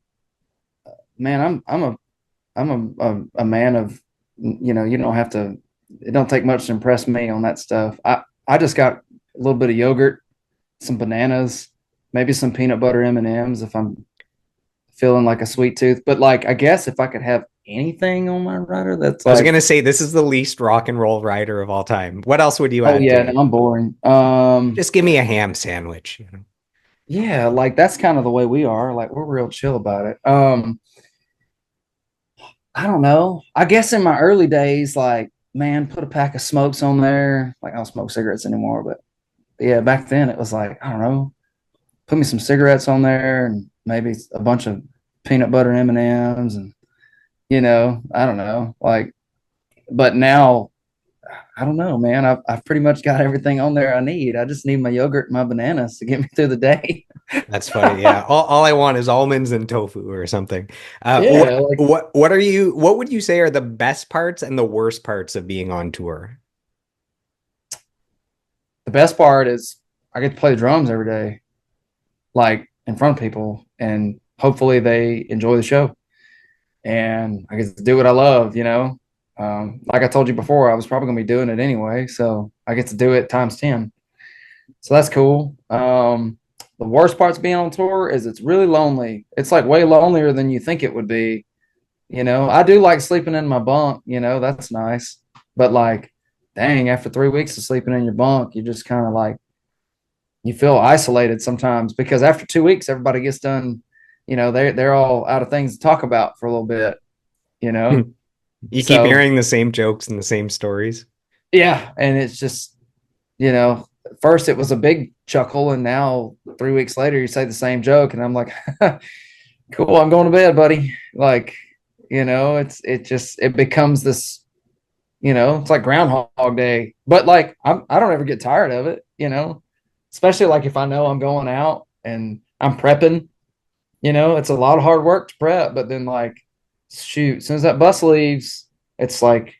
man, I'm a man of, you don't have to, it don't take much to impress me on that stuff. I just got a little bit of yogurt, some bananas, maybe some peanut butter M&Ms if I'm feeling like a sweet tooth. But like, I guess if I could have anything on my rider, that's I was like, gonna say this is the least rock and roll writer of all time. What else would you oh add to yeah, it? no, I'm boring. Just give me a ham sandwich. yeah, like that's kind of the way we are. Like we're real chill about it. I don't know. I guess in my early days, like, man, put a pack of smokes on there. Like I don't smoke cigarettes anymore, but yeah, back then it was like, I don't know, put me some cigarettes on there and maybe a bunch of peanut butter M&Ms and I don't know. Like, but now I don't know, man. I've pretty much got everything on there I need. I just need my yogurt and my bananas to get me through the day. That's funny. Yeah. All I want is almonds and tofu or something. Yeah, like What would you say are the best parts and the worst parts of being on tour? the best part is I get to play the drums every day, like in front of people, and hopefully they enjoy the show. And I get to do what I love. Like I told you before, I was probably gonna be doing it anyway, so I get to do it times 10. So that's cool. The worst parts of being on tour is it's really lonely. It's like way lonelier than you think it would be. I do like sleeping in my bunk, that's nice. But like, dang, after 3 weeks of sleeping in your bunk, you just kind of like you feel isolated sometimes because after 2 weeks, everybody gets done, they're all out of things to talk about for a little bit, you know. You keep So hearing the same jokes and the same stories. yeah, and it's just, first it was a big chuckle, and now 3 weeks later you say the same joke, and I'm like, cool, I'm going to bed, buddy. Like, it becomes this, it's like Groundhog Day. But like I don't ever get tired of it. Especially like if I know I'm going out and I'm prepping, it's a lot of hard work to prep, but then like shoot, as soon as that bus leaves, it's like,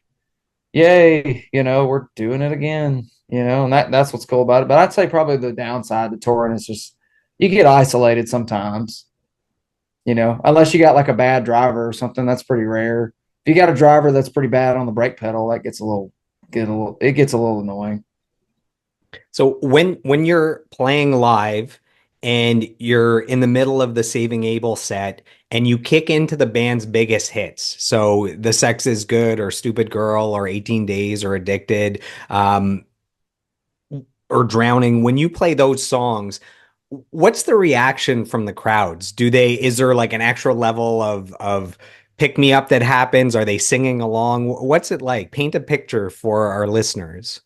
yay, we're doing it again, and that's what's cool about it. But I'd say probably the downside to touring is just you get isolated sometimes, unless you got like a bad driver or something. That's pretty rare. If you got a driver that's pretty bad on the brake pedal, that it gets a little annoying. So when you're playing live and you're in the middle of the Saving Abel set and you kick into the band's biggest hits, so The Sex is Good or Stupid Girl or 18 Days or Addicted, um, or Drowning, when you play those songs, what's the reaction from the crowds? Is there like an extra level of pick me up that happens? Are they singing along? What's it like? Paint a picture for our listeners.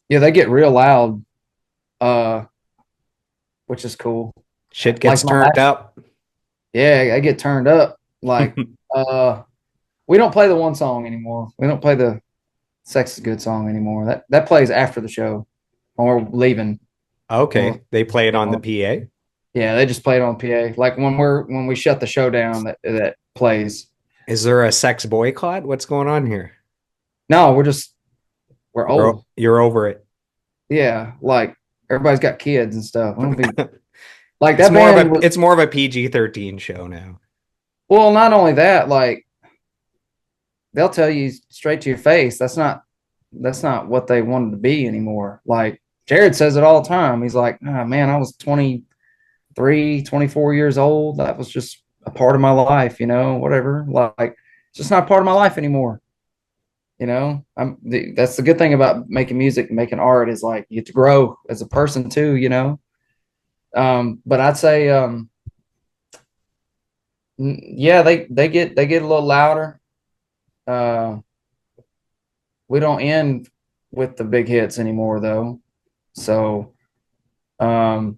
Yeah, they get real loud, uh, which is cool. Shit Like gets my turned last, up. yeah, I get turned up. Like, uh, we don't play the one song anymore. We don't play the "Sex is Good" song anymore. That plays after the show when we're leaving. When Okay, they play it on the we're, PA. yeah, they just play it on PA. Like when we shut the show down, that plays. Is there a sex boycott? What's going on here? No, we're old. You're over it. Yeah, like everybody's got kids and stuff. I don't be like It's that more of band a was. it's more of a PG-13 show now. Well, not only that, like they'll tell you straight to your face that's not what they wanted to be anymore. Like Jared says it all the time. He's like, oh, man, I was 23, 24 years old. That was just a part of my life, whatever. Like it's just not part of my life anymore. That's the good thing about making music and making art is like you get to grow as a person too. But I'd say yeah, they get a little louder. Uh we don't end with the big hits anymore though. So um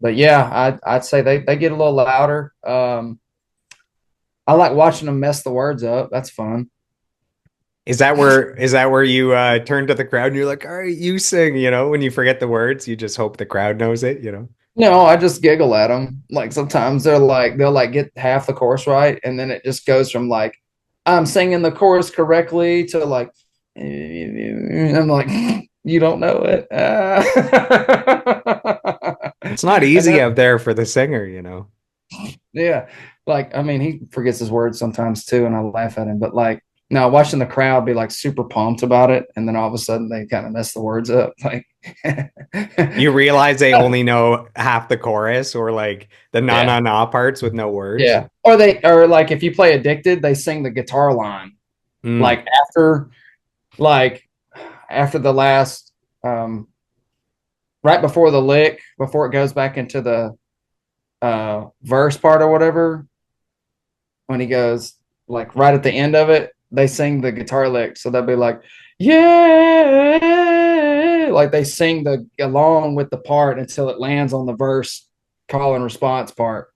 but yeah, I'd say they get a little louder. I like watching them mess the words up. That's fun. Is that where you turn to the crowd and you're like, all right, you sing, when you forget the words, you just hope the crowd knows it. No, I just giggle at them. Like sometimes they'll like get half the chorus right, and then it just goes from like I'm singing the chorus correctly to like I'm like you don't know it. It's not And easy that out there for the singer. yeah, like I mean he forgets his words sometimes too, and I laugh at him. But like now watching the crowd be like super pumped about it, and then all of a sudden they kind of mess the words up. Like You realize they only know half the chorus or like the na yeah. na na parts with no words. Yeah. Or like if you play Addicted, they sing the guitar line. Mm. Like like after the last um right before the lick, before it goes back into the verse part or whatever, when he goes like right at the end of it, they sing the guitar lick. So they'll be like, yeah, like they sing the along with the part until it lands on the verse call and response part.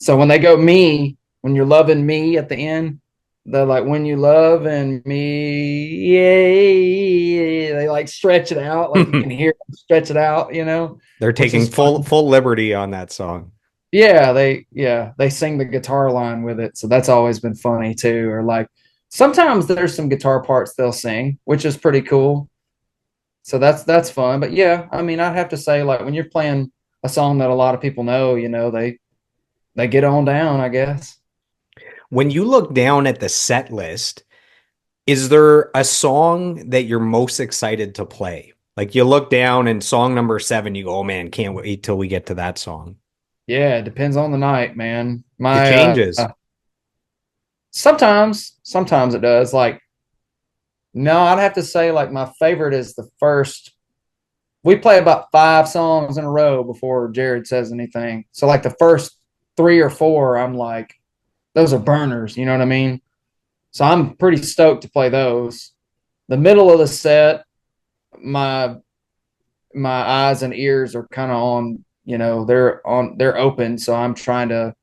So when they go me, when you're loving me at the end, they're like, when you love and me, yeah, they like stretch it out, like you can hear them stretch it out, They're which taking is full fun. full liberty on that song. Yeah, they sing the guitar line with it, so that's always been funny too. Or like sometimes there's some guitar parts they'll sing, which is pretty cool. So that's fun. But yeah, I mean, I'd have to say like when you're playing a song that a lot of people know, they get on down, I guess. When you look down at the set list, is there a song that you're most excited to play? Like you look down and song number 7, you go, "Oh man, can't wait till we get to that song." Yeah, it depends on the night, man. It My changes. sometimes it does. Like no, I'd have to say like my favorite is the first. We play about 5 songs in a row before Jared says anything. So like the first 3 or 4, I'm like, those are burners. You know what I mean? So I'm pretty stoked to play those. The middle of the set, my my eyes and ears are kind of on. They're open. So I'm trying to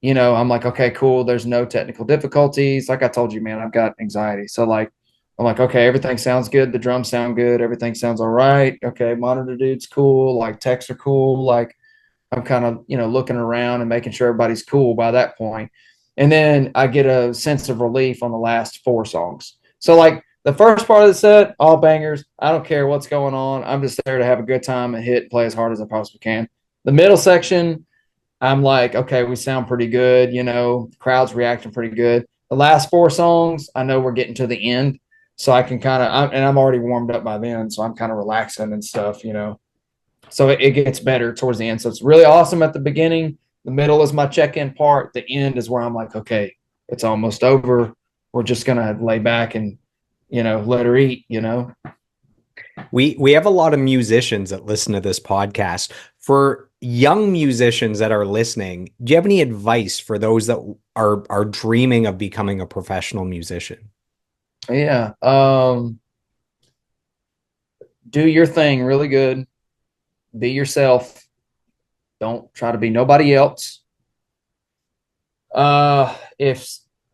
I'm like, okay, cool. There's no technical difficulties. Like I told you, man, I've got anxiety. So like, I'm like, okay, everything sounds good. The drums sound good. Everything sounds all right. Okay, monitor dude's cool. Like techs are cool. Like I'm kind of, looking around and making sure everybody's cool by that point. And then I get a sense of relief on the last 4 songs. So like the first part of the set, all bangers. I don't care what's going on. I'm just there to have a good time and hit and play as hard as I possibly can. The middle section, I'm like, okay, we sound pretty good. The crowd's reacting pretty good. The last 4 songs, I know we're getting to the end. So I can kind of, and I'm already warmed up by then. So I'm kind of relaxing and stuff. So it gets better towards the end. So it's really awesome at the beginning. The middle is my check in part. The end is where I'm like, okay, it's almost over. We're just going to lay back and, let her eat. We have a lot of musicians that listen to this podcast. For young musicians that are listening, do you have any advice for those that are dreaming of becoming a professional musician? Yeah. Do your thing really good. Be yourself. Don't try to be nobody else. If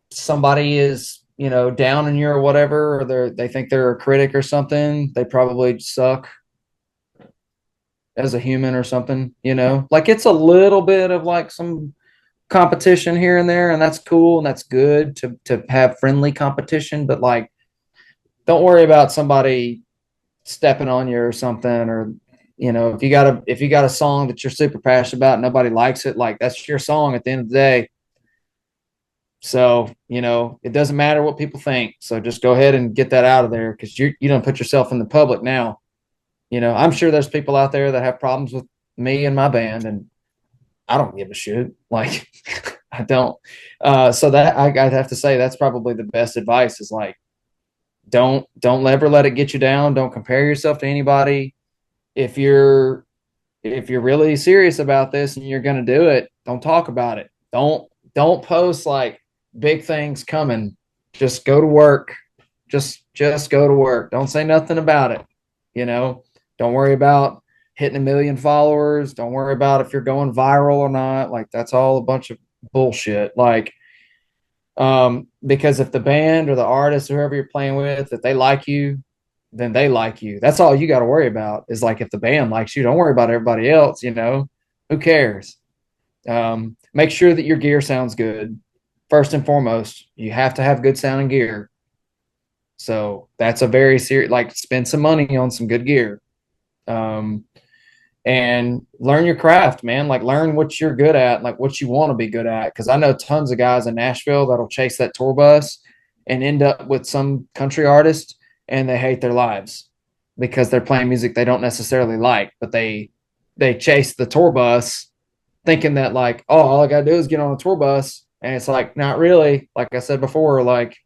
somebody is, down on you or whatever, or they think they're a critic or something, they probably suck as a human or something. Like it's a little bit of like some competition here and there, and that's cool and that's good to have friendly competition, but like don't worry about somebody stepping on you or something, or if you got a song that you're super passionate about and nobody likes it, like that's your song at the end of the day. So, it doesn't matter what people think. So just go ahead and get that out of there because you don't put yourself in the public now. I'm sure there's people out there that have problems with me and my band, and I don't give a shit. Like, I don't. So that I'd have to say that's probably the best advice is like, don't ever let it get you down. Don't compare yourself to anybody. If you're if you're really serious about this and you're going to do it, don't talk about it. Don't post like big things coming. Just go to work. Just go to work. Don't say nothing about it. You know, don't worry about hitting 1 million followers. Don't worry about if you're going viral or not. Like that's all a bunch of bullshit. Like because if the band or the artist or whoever you're playing with, if they like you, then they like you. That's all you got to worry about is like if the band likes you, don't worry about everybody else. Who cares? Make sure that your gear sounds good. First and foremost, you have to have good sounding gear. So that's a very serious, like spend some money on some good gear. Um, and learn your craft, man. Like learn what you're good at, like what you want to be good at. Cause I know tons of guys in Nashville that'll chase that tour bus and end up with some country artist and they hate their lives because they're playing music they don't necessarily like, but they chase the tour bus thinking that like, oh, all I gotta do is get on a tour bus. And it's like, not really. Like I said before, like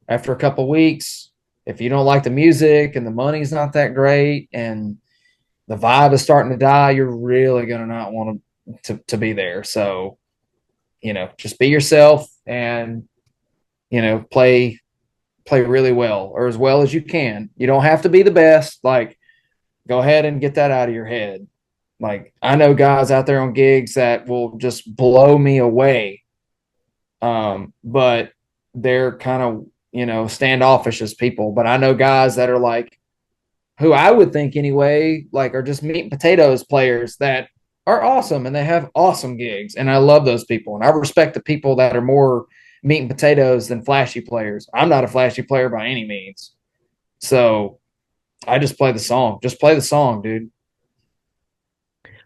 after a couple weeks, if you don't like the music and the money's not that great and the vibe is starting to die, you're really gonna not want to be there. So, just be yourself and play really well, or as well as you can. You don't have to be the best. Like, go ahead and get that out of your head. Like, I know guys out there on gigs that will just blow me away. But they're kind of, standoffish as people. But I know guys that are like, who I would think anyway, like, are just meat and potatoes players that are awesome and they have awesome gigs. And I love those people. And I respect the people that are more meat and potatoes than flashy players. I'm not a flashy player by any means. So I just play the song. Just play the song, dude.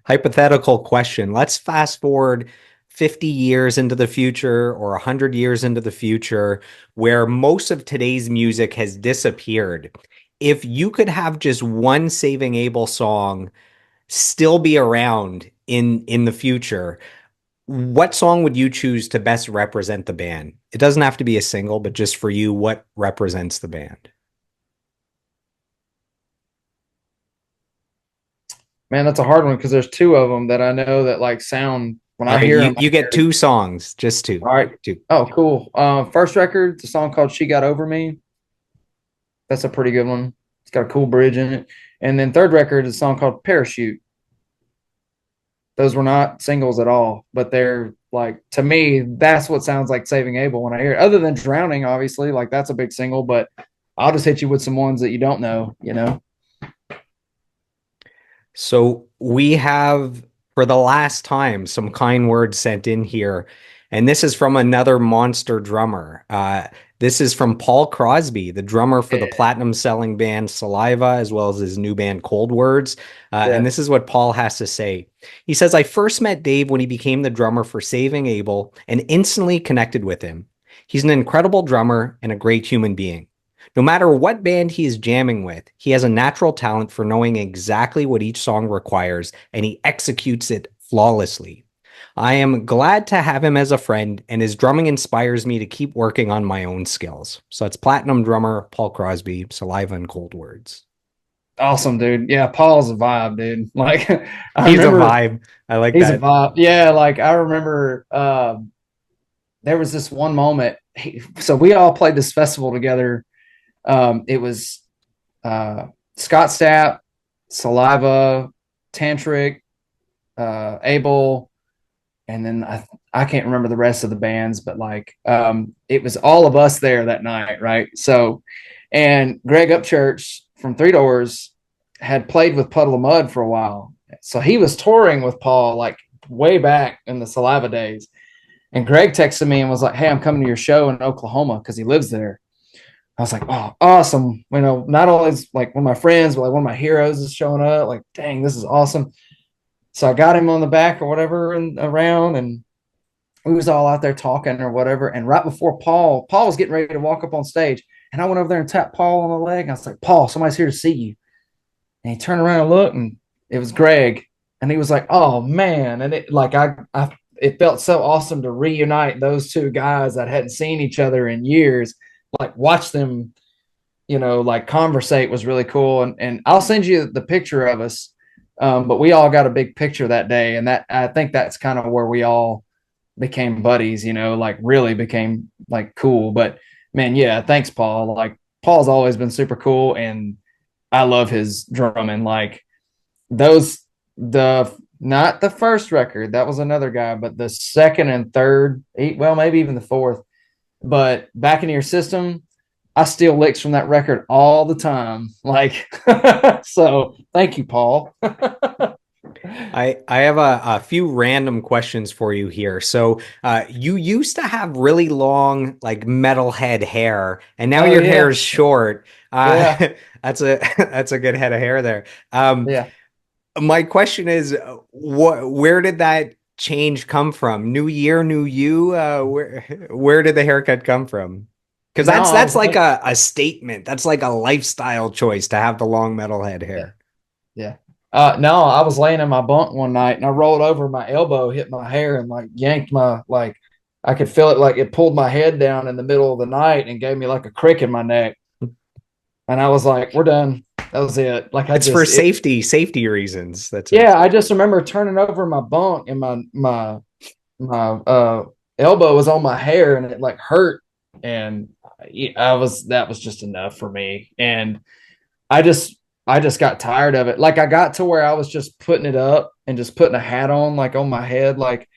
Hypothetical question. Let's fast forward 50 years into the future or 100 years into the future where most of today's music has disappeared. If you could have just one Saving Abel song still be around in the future, what song would you choose to best represent the band? It doesn't have to be a single, but just for you, what represents the band? Man, that's a hard one because there's two of them that I know that like sound when All I right, hear you them. you get two songs, just two. All right. Two. Oh, cool. First record, the song called "She Got Over Me." That's a pretty good one. It's got a cool bridge in it. And then third record is a song called "Parachute." Those were not singles at all, but they're like, to me, that's what sounds like Saving Abel when I hear it. Other than Drowning, obviously, like that's a big single, but I'll just hit you with some ones that you don't know. So we have, for the last time, some kind words sent in here. And this is from another monster drummer. This is from Paul Crosby, the drummer for the Yeah. platinum selling band Saliva, as well as his new band Cold Words. And Yeah. this is what Paul has to say. He says, I first met Dave when he became the drummer for Saving Abel and instantly connected with him. He's an incredible drummer and a great human being. No matter what band he is jamming with, he has a natural talent for knowing exactly what each song requires, and he executes it flawlessly. I am glad to have him as a friend, and his drumming inspires me to keep working on my own skills. So that's platinum drummer Paul Crosby, Saliva and Cold Words. Awesome, dude. Yeah, Paul's a vibe, dude. Like, I He's a remember vibe. I like he's a that. vibe. Yeah, like I remember there was this one moment. So we all played this festival together. It was Scott Stapp, Saliva, Tantric, Abel, and then I can't remember the rest of the bands, but like it was all of us there that night, right? So, and Greg Upchurch from Three Doors had played with Puddle of Mud for a while, so he was touring with Paul like way back in the Saliva days. And Greg texted me and was like, "Hey, I'm coming to your show in Oklahoma because he lives there." I was like, "Oh, awesome!" Not only is like one of my friends, but like one of my heroes is showing up. Like, dang, this is awesome. So I got him on the back or whatever and around, and we was all out there talking or whatever. And right before Paul was getting ready to walk up on stage, and I went over there and tapped Paul on the leg. And I was like, "Paul, somebody's here to see you." And he turned around and looked, and it was Greg. And he was like, "Oh man!" And it like it felt so awesome to reunite those two guys that hadn't seen each other in years. Like watch them, like conversate was really cool. And I'll send you the picture of us. But we all got a big picture that day, and that I think that's kind of where we all became buddies, like really became like cool. But man, yeah, thanks, Paul. Like Paul's always been super cool, and I love his drumming. Like those the not the first record, that was another guy, but the second and third, well, maybe even the fourth. But Back into Your System, I steal licks from that record all the time. Like, so thank you, Paul. I have a few random questions for you here. So, you used to have really long, like metalhead hair, and now Oh your hair yeah, is short. yeah, That's a that's a good head of hair there. yeah. My question is, where did that change come from? New year, new you. Where did the haircut come from? Because No, that's I that's was like a statement. That's like a lifestyle choice to have the long metalhead yeah, hair. yeah. No, I was laying in my bunk one night and I rolled over, my elbow hit my hair and like yanked my like I could feel it, like it pulled my head down in the middle of the night and gave me like a crick in my neck. And I was like, "We're done." That was it. Like I It's for just it, safety reasons. That's it. yeah, I just remember turning over my bunk and my elbow was on my hair and it like hurt, and I was that was just enough for me. And I just I just got tired of it. Like I got to where I was just putting it up and just putting a hat on like on my head, like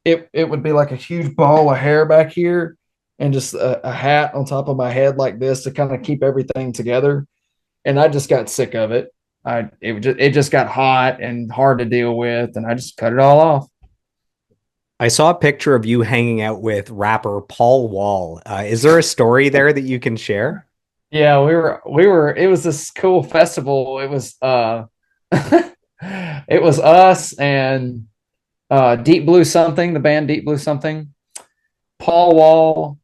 it would be like a huge ball of hair back here and just a hat on top of my head like this to kind of keep everything together. And I just got sick of it. It just got hot and hard to deal with, and I just cut it all off. I saw a picture of you hanging out with rapper Paul Wall. Is there a story there that you can share? Yeah, we were it was this cool festival. It was it was us and Deep Blue something, the band Deep Blue something, Paul Wall,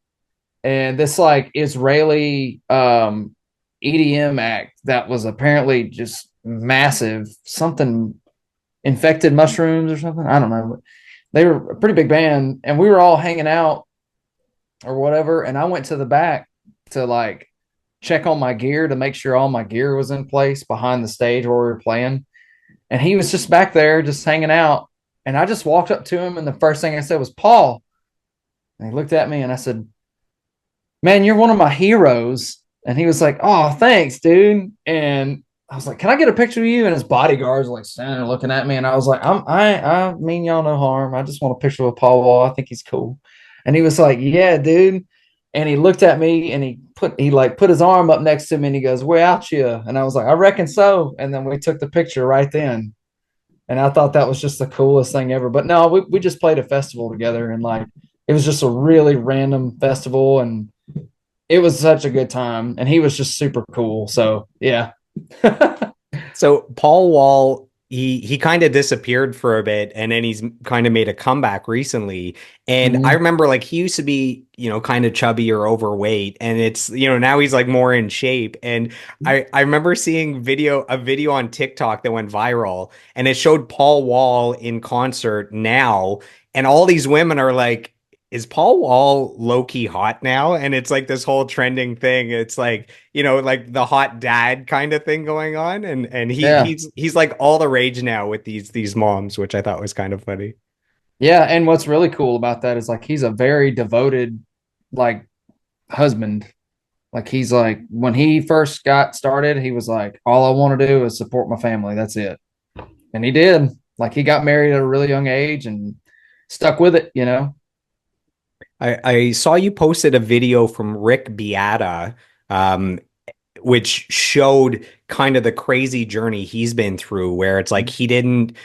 and this like Israeli EDM act that was apparently just massive, something infected mushrooms or something. I don't know. They were a pretty big band, and we were all hanging out or whatever. And I went to the back to like check on my gear to make sure all my gear was in place behind the stage where we were playing. And he was just back there, just hanging out. And I just walked up to him, and the first thing I said was, Paul. And he looked at me, and I said, man, you're one of my heroes. And he was like, oh, thanks, dude. And I was like, can I get a picture of you? And his bodyguards were like standing there looking at me. And I was like, I mean y'all no harm. I just want a picture with Paul Wall. I think he's cool. And he was like, yeah, dude. And he looked at me and he put his arm up next to me and he goes, we're out you. And I was like, I reckon so. And then we took the picture right then. And I thought that was just the coolest thing ever. But no, we just played a festival together, and like it was just a really random festival, and it was such a good time. And he was just super cool. So yeah. So Paul Wall, he kind of disappeared for a bit, and then he's kind of made a comeback recently. And I Mhm. remember like he used to be, kind of chubby or overweight, and it's, now he's like more in shape. And I remember seeing a video on TikTok that went viral, and it showed Paul Wall in concert now, and all these women are like, is Paul Wall low key hot now? And it's like this whole trending thing. It's like, like the hot dad kind of thing going on. And Yeah. he's like all the rage now with these moms, which I thought was kind of funny. Yeah. And what's really cool about that is like he's a very devoted like husband. Like he's like when he first got started, he was like, all I want to do is support my family. That's it. And he did. Like he got married at a really young age and stuck with it. I saw you posted a video from Rick Beata, um, which showed kind of the crazy journey he's been through, where it's like he didn't,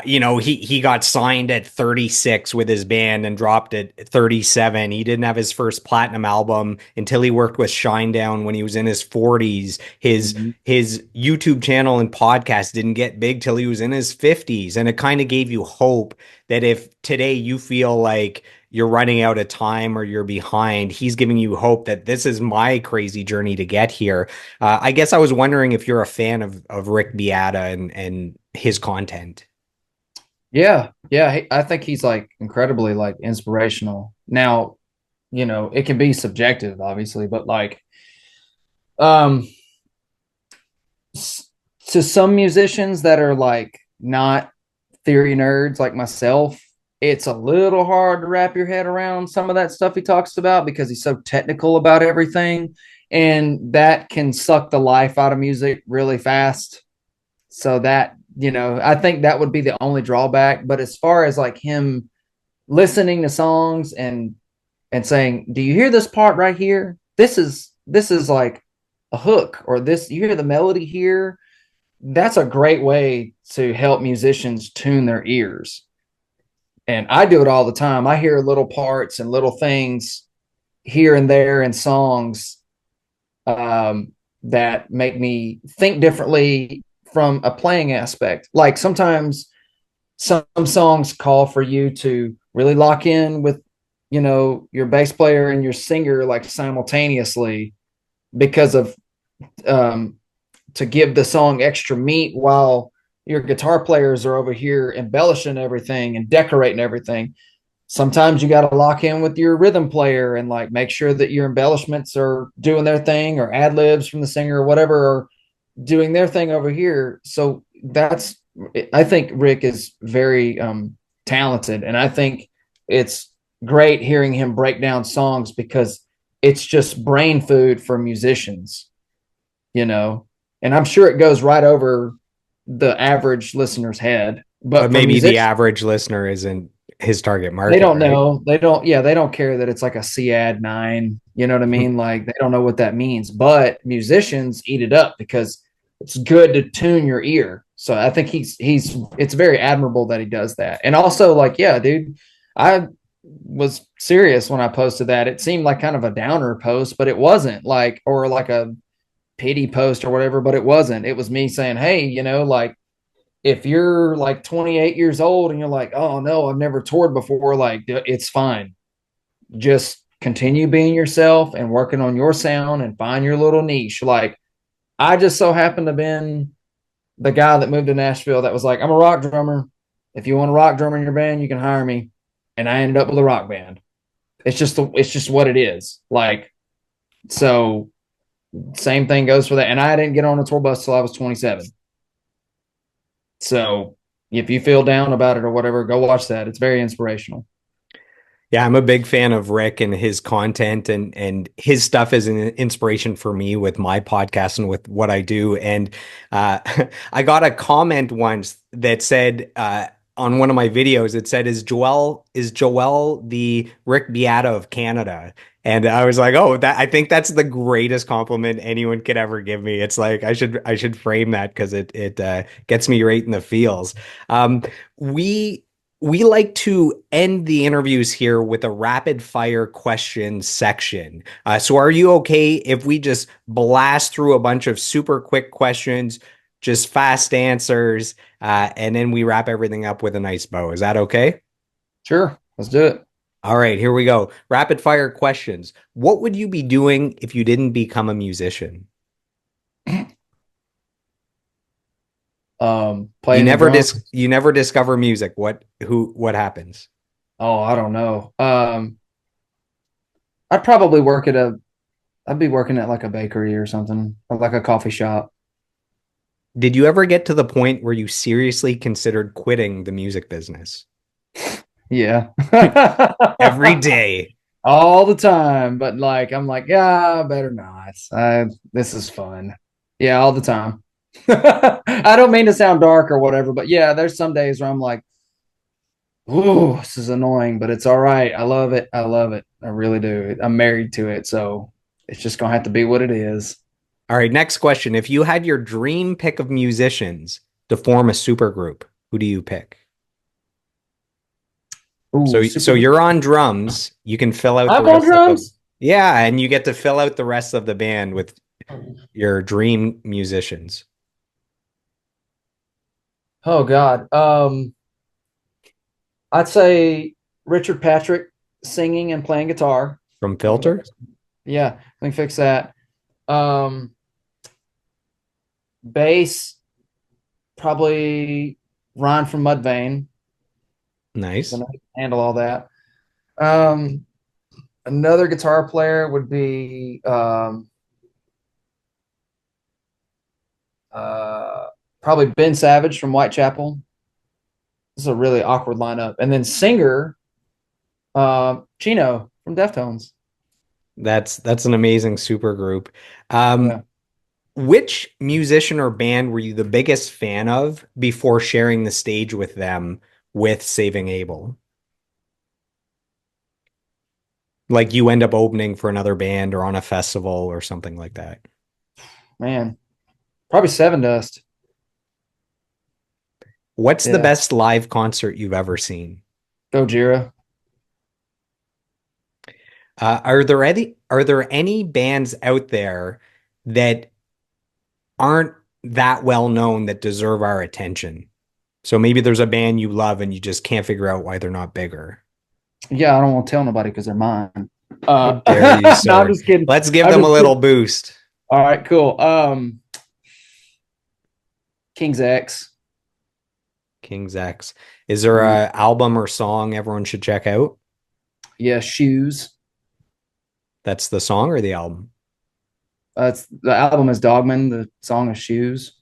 he got signed at 36 with his band and dropped at 37. He didn't have his first platinum album until he worked with Shinedown when he was in his 40s. Mhm. His YouTube channel and podcast didn't get big till he was in his 50s, and it kind of gave you hope that if today you feel like you're running out of time or you're behind, he's giving you hope that this is my crazy journey to get here. I guess I was wondering if you're a fan of Rick Beata and his content. Yeah. Yeah. I think he's like incredibly like inspirational. Now, it can be subjective, obviously, but like, um, to some musicians that are like not theory nerds like myself, it's a little hard to wrap your head around some of that stuff he talks about because he's so technical about everything. And that can suck the life out of music really fast. So I think that would be the only drawback. But as far as like him listening to songs and saying, do you hear this part right here? This is like a hook, or this you hear the melody here. That's a great way to help musicians tune their ears. And I do it all the time. I hear little parts and little things here and there in songs, that make me think differently from a playing aspect. Like sometimes some songs call for you to really lock in with, your bass player and your singer like simultaneously because of um, to give the song extra meat while your guitar players are over here embellishing everything and decorating everything. Sometimes you got to lock in with your rhythm player and like make sure that your embellishments are doing their thing, or ad libs from the singer or whatever doing their thing over here. So that's, I think Rick is very talented, and I think it's great hearing him break down songs because it's just brain food for musicians, you know. And I'm sure it goes right over the average listener's head, But but for maybe the musicians, average listener isn't his target they market, don't right? know. They don't, yeah, they don't care that it's like a CAD 9. You know what I mean? Like they don't know what that means. But musicians eat it up because it's good to tune your ear. So I think he's it's very admirable that he does that. And also, like, yeah, dude, I was serious when I posted that. It seemed like kind of a downer post, but it wasn't, like, or like a pity post or whatever, but it wasn't. It was me saying, hey, like if you're like 28 years old and you're like, oh no, I've never toured before, like it's fine. Just continue being yourself and working on your sound and find your little niche. Like I just so happened to have been the guy that moved to Nashville that was like, I'm a rock drummer. If you want a rock drummer in your band, you can hire me. And I ended up with a rock band. It's just what it is. Like, so same thing goes for that. And I didn't get on a tour bus till I was 27. So if you feel down about it or whatever, go watch that. It's very inspirational. Yeah, I'm a big fan of Rick and his content, and his stuff is an inspiration for me with my podcast and with what I do. And I got a comment once that said on one of my videos, it said, "Is Joel the Rick Beata of Canada?" And I was like, "Oh, that I think that's the greatest compliment anyone could ever give me." It's like I should frame that because it gets me right in the feels. We we like to end the interviews here with a rapid fire question section. So are you okay if we just blast through a bunch of super quick questions, just fast answers, and then we wrap everything up with a nice bow? Is that okay? Sure, let's do it. All right, here we go. Rapid fire questions. What would you be doing if you didn't become a musician? Playing the drums. You never discover music. What happens? Oh, I don't know. I'd probably work at a. I'd be working at like a bakery or something, or like a coffee shop. Did you ever get to the point where you seriously considered quitting the music business? Yeah, Every day. all the time. But like, I'm like, yeah, better not. This is fun. Yeah, all the time. I don't mean to sound dark or whatever, but yeah, there's some days where I'm like, ooh, this is annoying, but it's all right. I love it. I love it. I really do. I'm married to it, so it's just gonna have to be what it is. All right, next question. If you had your dream pick of musicians to form a supergroup, who do you pick? Ooh, So super. you're on drums. You can fill out the I'm on rest of the drums. yeah, and you get to fill out the rest of the band with your dream musicians Oh God. I'd say Richard Patrick singing and playing guitar. from I think Filter. yeah, let me fix that. Um, Bass, probably Ron from Mudvayne. I Nice. know he can handle all that. Um, Another guitar player would be uh, probably Ben Savage from Whitechapel. This is a really awkward lineup. And then singer, Chino from Deftones. That's an amazing supergroup. Um, Yeah. which musician or band were you the biggest fan of before sharing the stage with them with Saving Abel? Like you end up opening for another band or on a festival or something like that. Man, probably Seven Dust. What's the Yeah. best live concert you've ever seen? Gojira. Are there any bands out there that aren't that well known that deserve our attention? So maybe there's a band you love and you just can't figure out why they're not bigger. Yeah, I don't want to tell nobody because they're mine. How dare you, No, I'm sir? just kidding. Let's give I'm them a just little kidding. boost. All right, cool. King's X. King's X. Is there Mm, a album or song everyone should check out? yeah, Shoes. That's the song or the album? It's the album is Dogman. The song is Shoes.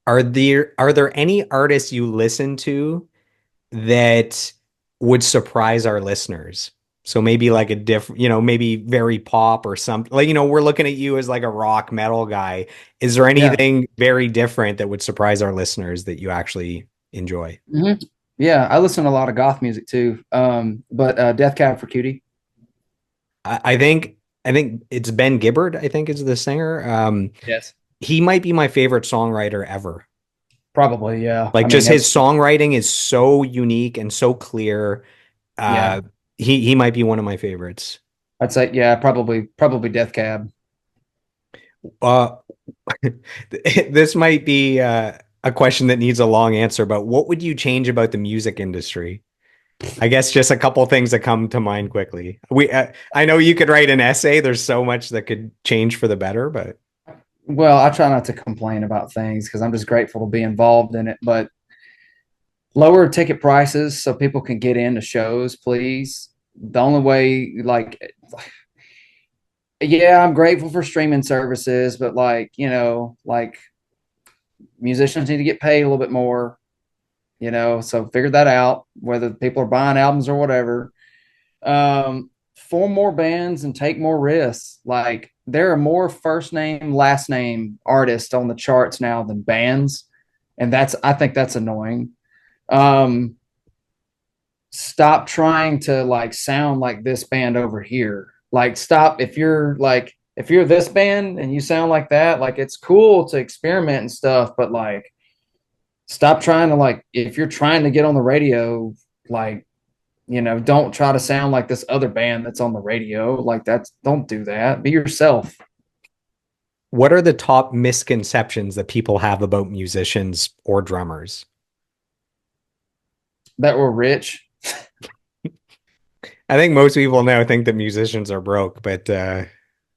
Are there any artists you listen to that would surprise our listeners? So maybe like a different, maybe very pop or something. Like, we're looking at you as like a rock metal guy. Is there Yeah. anything very different that would surprise our listeners that you actually enjoy? hmm Yeah, I listen to a lot of goth music too. But Death Cab for Cutie. I think it's Ben Gibbard, I think is the singer. Yes. He might be my favorite songwriter ever. Probably, yeah. I Like mean, just his songwriting is so unique and so clear. yeah. Uh, he might be one of my favorites. I'd say, yeah, probably Death Cab. Uh, this might be a question that needs a long answer, but what would you change about the music industry? I guess just a couple things that come to mind quickly. I know you could write an essay. There's so much that could change for the better, but Well, I try not to complain about things because I'm just grateful to be involved in it. But lower ticket prices so people can get into shows, please. The only way, yeah, I'm grateful for streaming services, but like musicians need to get paid a little bit more, so figure that out, whether people are buying albums or whatever. Form more bands and take more risks. Like there are more first name, last name artists on the charts now than bands. And I think that's annoying. Um, Stop trying to like sound like this band over here. Like stop if you're this band and you sound like that, like it's cool to experiment and stuff, but like stop trying to like if you're trying to get on the radio, like don't try to sound like this other band that's on the radio. Like don't do that. Be yourself. what are the top misconceptions that people have about musicians or drummers? That were rich. I think most people now think that musicians are broke, but yeah.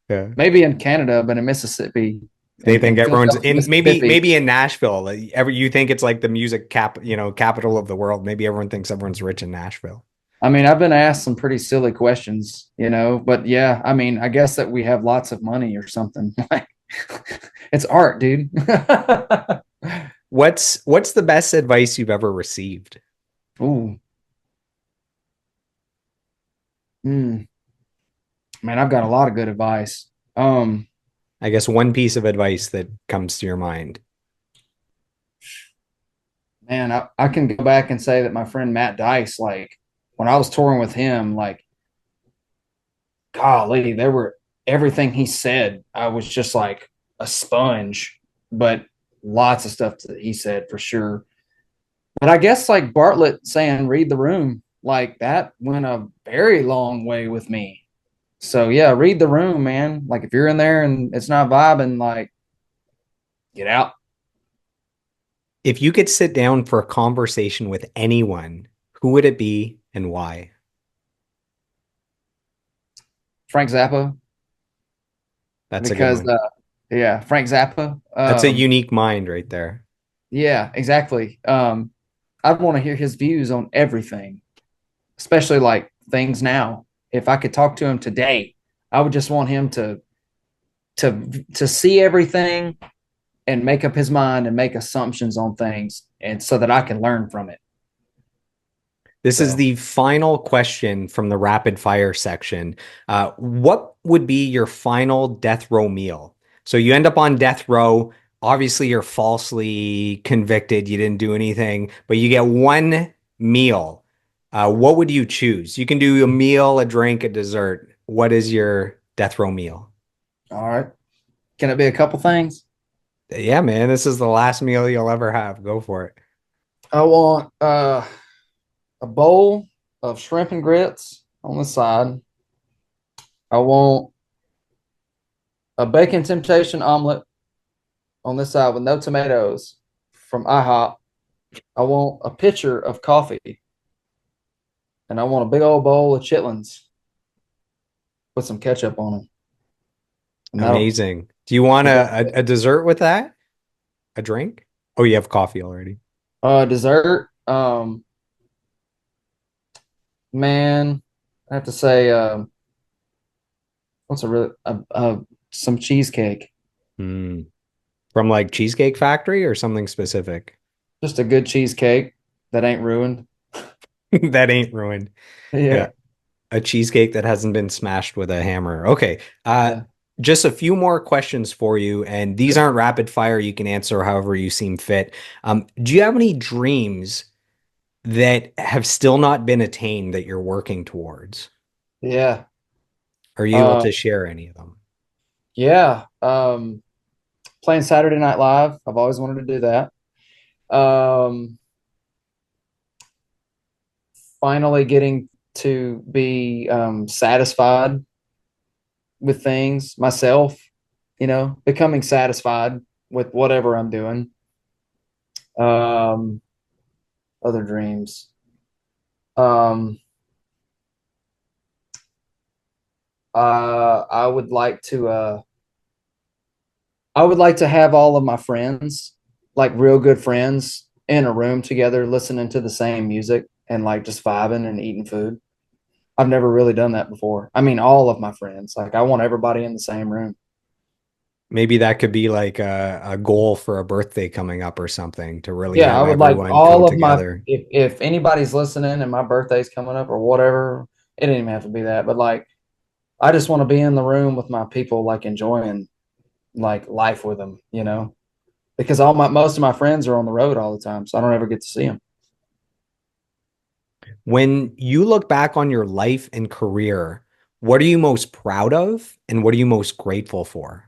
Maybe in Canada, but in Mississippi, They in think everyone's Philadelphia, in maybe Mississippi. maybe in Nashville. You think it's like the music capital of the world. Maybe everyone thinks everyone's rich in Nashville. I mean, I've been asked some pretty silly questions, but yeah, I mean, I guess that we have lots of money or something. Like it's art, dude. What's the best advice you've ever received? Ooh, mm, man, I've got a lot of good advice. Um, I guess one piece of advice that comes to your mind. Man, I can go back and say that my friend Matt Dice, like when I was touring with him, like golly, there were everything he said. I was just like a sponge, but lots of stuff that he said for sure. But I guess like Bartlett saying read the room, like that went a very long way with me. So yeah, read the room, man. Like if you're in there and it's not vibing, like get out. If you could sit down for a conversation with anyone, who would it be and why? Frank Zappa, That's a good because one. yeah, Frank Zappa. That's a unique mind right there. Yeah, exactly. I'd want to hear his views on everything, especially like things now. If I could talk to him today, I would just want him to see everything and make up his mind and make assumptions on things, and so that I can learn from it. This is So, the final question from the rapid fire section. What would be your final death row meal? So you end up on death row. Obviously, you're falsely convicted. You didn't do anything, but you get one meal. What would you choose? You can do a meal, a drink, a dessert. What is your death row meal? all right, can it be a couple things? Yeah, man, this is the last meal you'll ever have. Go for it. I want a bowl of shrimp and grits on the side. I want a bacon temptation omelet on this side with no tomatoes from IHOP. I want a pitcher of coffee, and I want a big old bowl of chitlins with some ketchup on them. And that'll Amazing. Do you want be a dessert with that? A drink? Oh, you have coffee already. dessert. Man, I have to say, what's a really some cheesecake. Hmm. From like Cheesecake Factory or something specific? Just a good cheesecake that ain't ruined. That ain't ruined. Yeah. Yeah. A cheesecake that hasn't been smashed with a hammer. Okay. Yeah. Just a few more questions for you, and these aren't rapid fire. You can answer however you seem fit. Do you have any dreams that have still not been attained that you're working towards? Yeah. Are you able Uh, to share any of them? yeah. Playing Saturday Night Live. I've always wanted to do that. Um, Finally getting to be satisfied with things myself, becoming satisfied with whatever I'm doing. Um, Other dreams. Um, I would like to. I would like to have all of my friends, like real good friends, in a room together, listening to the same music and like just vibing and eating food. I've never really done that before. I mean, all of my friends. Like, I want everybody in the same room. Maybe that could be like a goal for a birthday coming up or something to really Yeah, I have would like everyone come all of my. together. If anybody's listening and my birthday's coming up or whatever, it didn't even have to be that. But like, I just want to be in the room with my people, like enjoying like life with them. Because all my most of my friends are on the road all the time, so I don't ever get to see them. When you look back on your life and career, what are you most proud of and what are you most grateful for?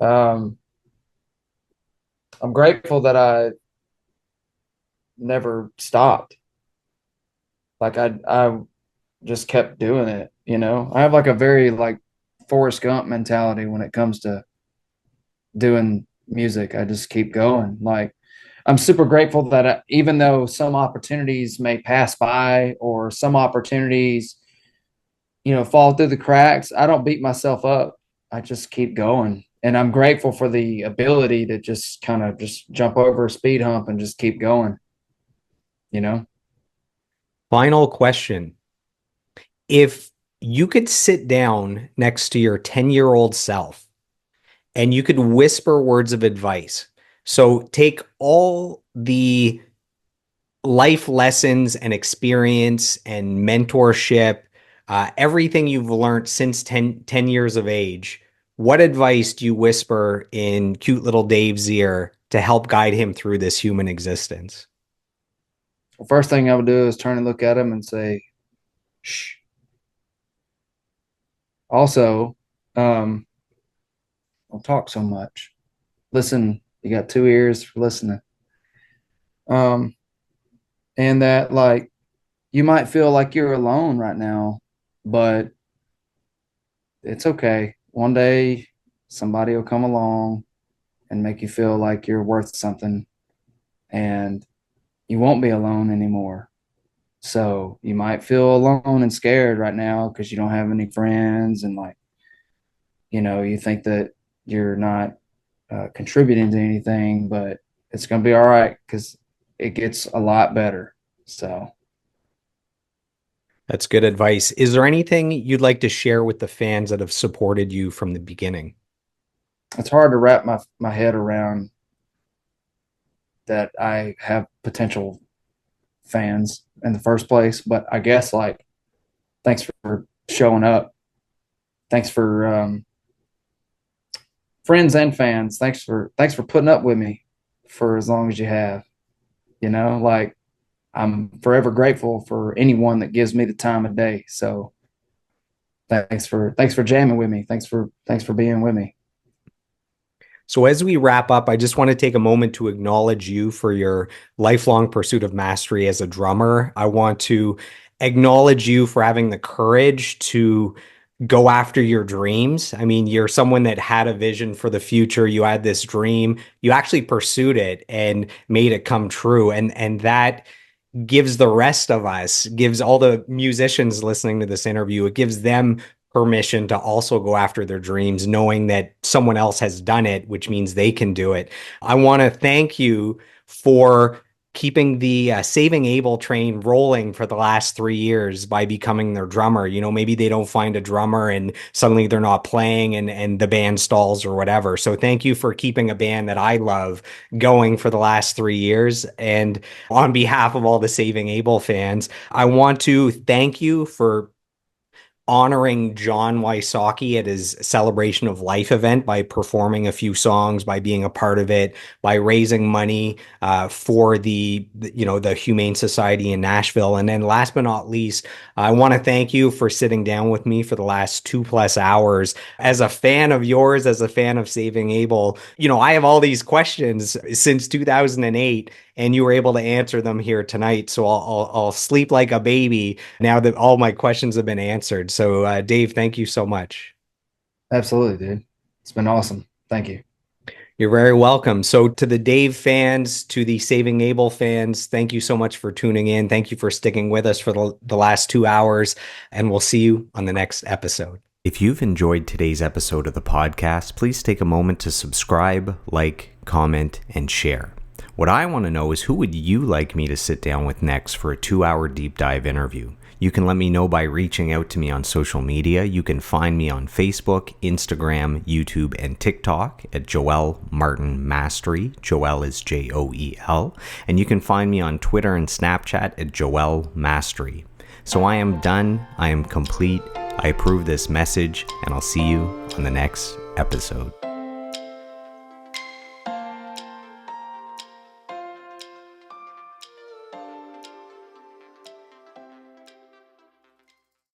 Um, I'm grateful that I never stopped. Like I just kept doing it. I have like a very like Forrest Gump mentality when it comes to doing music. I just keep going. Like I'm super grateful that even though some opportunities may pass by or some opportunities, fall through the cracks, I don't beat myself up. I just keep going. And I'm grateful for the ability to just kind of just jump over a speed hump and just keep going, you know? Final question. If you could sit down next to your 10-year-old self and you could whisper words of advice, so take all the life lessons and experience and mentorship, everything you've learned since 10 years of age, what advice do you whisper in cute little Dave's ear to help guide him through this human existence? The first thing I would do is turn and look at him and say, shh. Also, um, don't talk so much. Listen, you got two ears for listening. Um, and that like you might feel like you're alone right now, but it's okay. One day somebody will come along and make you feel like you're worth something and you won't be alone anymore. So you might feel alone and scared right now because you don't have any friends and like, you think that you're not contributing to anything, but it's going to be all right because it gets a lot better. So That's good advice. Is there anything you'd like to share with the fans that have supported you from the beginning? it's hard to wrap my head around that I have potential fans in the first place, but I guess like thanks for showing up. Thanks for friends and fans. Thanks for putting up with me for as long as you have. Like I'm forever grateful for anyone that gives me the time of day. So thanks for jamming with me. Thanks for being with me. So, as we wrap up, I just want to take a moment to acknowledge you for your lifelong pursuit of mastery as a drummer. I want to acknowledge you for having the courage to go after your dreams. I mean, you're someone that had a vision for the future. You had this dream. You actually pursued it and made it come true. And that gives the rest of us, gives all the musicians listening to this interview, it gives them permission to also go after their dreams, knowing that someone else has done it, which means they can do it. I want to thank you for keeping the Saving Abel train rolling for the last 3 years by becoming their drummer. Maybe they don't find a drummer and suddenly they're not playing and the band stalls or whatever. So thank you for keeping a band that I love going for the last 3 years. And on behalf of all the Saving Abel fans, I want to thank you for honoring John Wysocki at his Celebration of Life event by performing a few songs, by being a part of it, by raising money for the Humane Society in Nashville. And then last but not least, I want to thank you for sitting down with me for the last 2+ hours. As a fan of yours, as a fan of Saving Abel, I have all these questions since 2008, and you were able to answer them here tonight. So I'll sleep like a baby now that all my questions have been answered. So, Dave, thank you so much. Absolutely, dude. It's been awesome. Thank you. You're very welcome. So, to the Dave fans, to the Saving Abel fans, thank you so much for tuning in. Thank you for sticking with us for the last 2 hours, and we'll see you on the next episode. If you've enjoyed today's episode of the podcast, please take a moment to subscribe, like, comment, and share. What I want to know is, who would you like me to sit down with next for a 2-hour deep dive interview? You can let me know by reaching out to me on social media. You can find me on Facebook, Instagram, YouTube, and TikTok at Joel Martin Mastery. Joel is Joel. And you can find me on Twitter and Snapchat at Joel Mastery. So I am done. I am complete. I approve this message, and I'll see you on the next episode.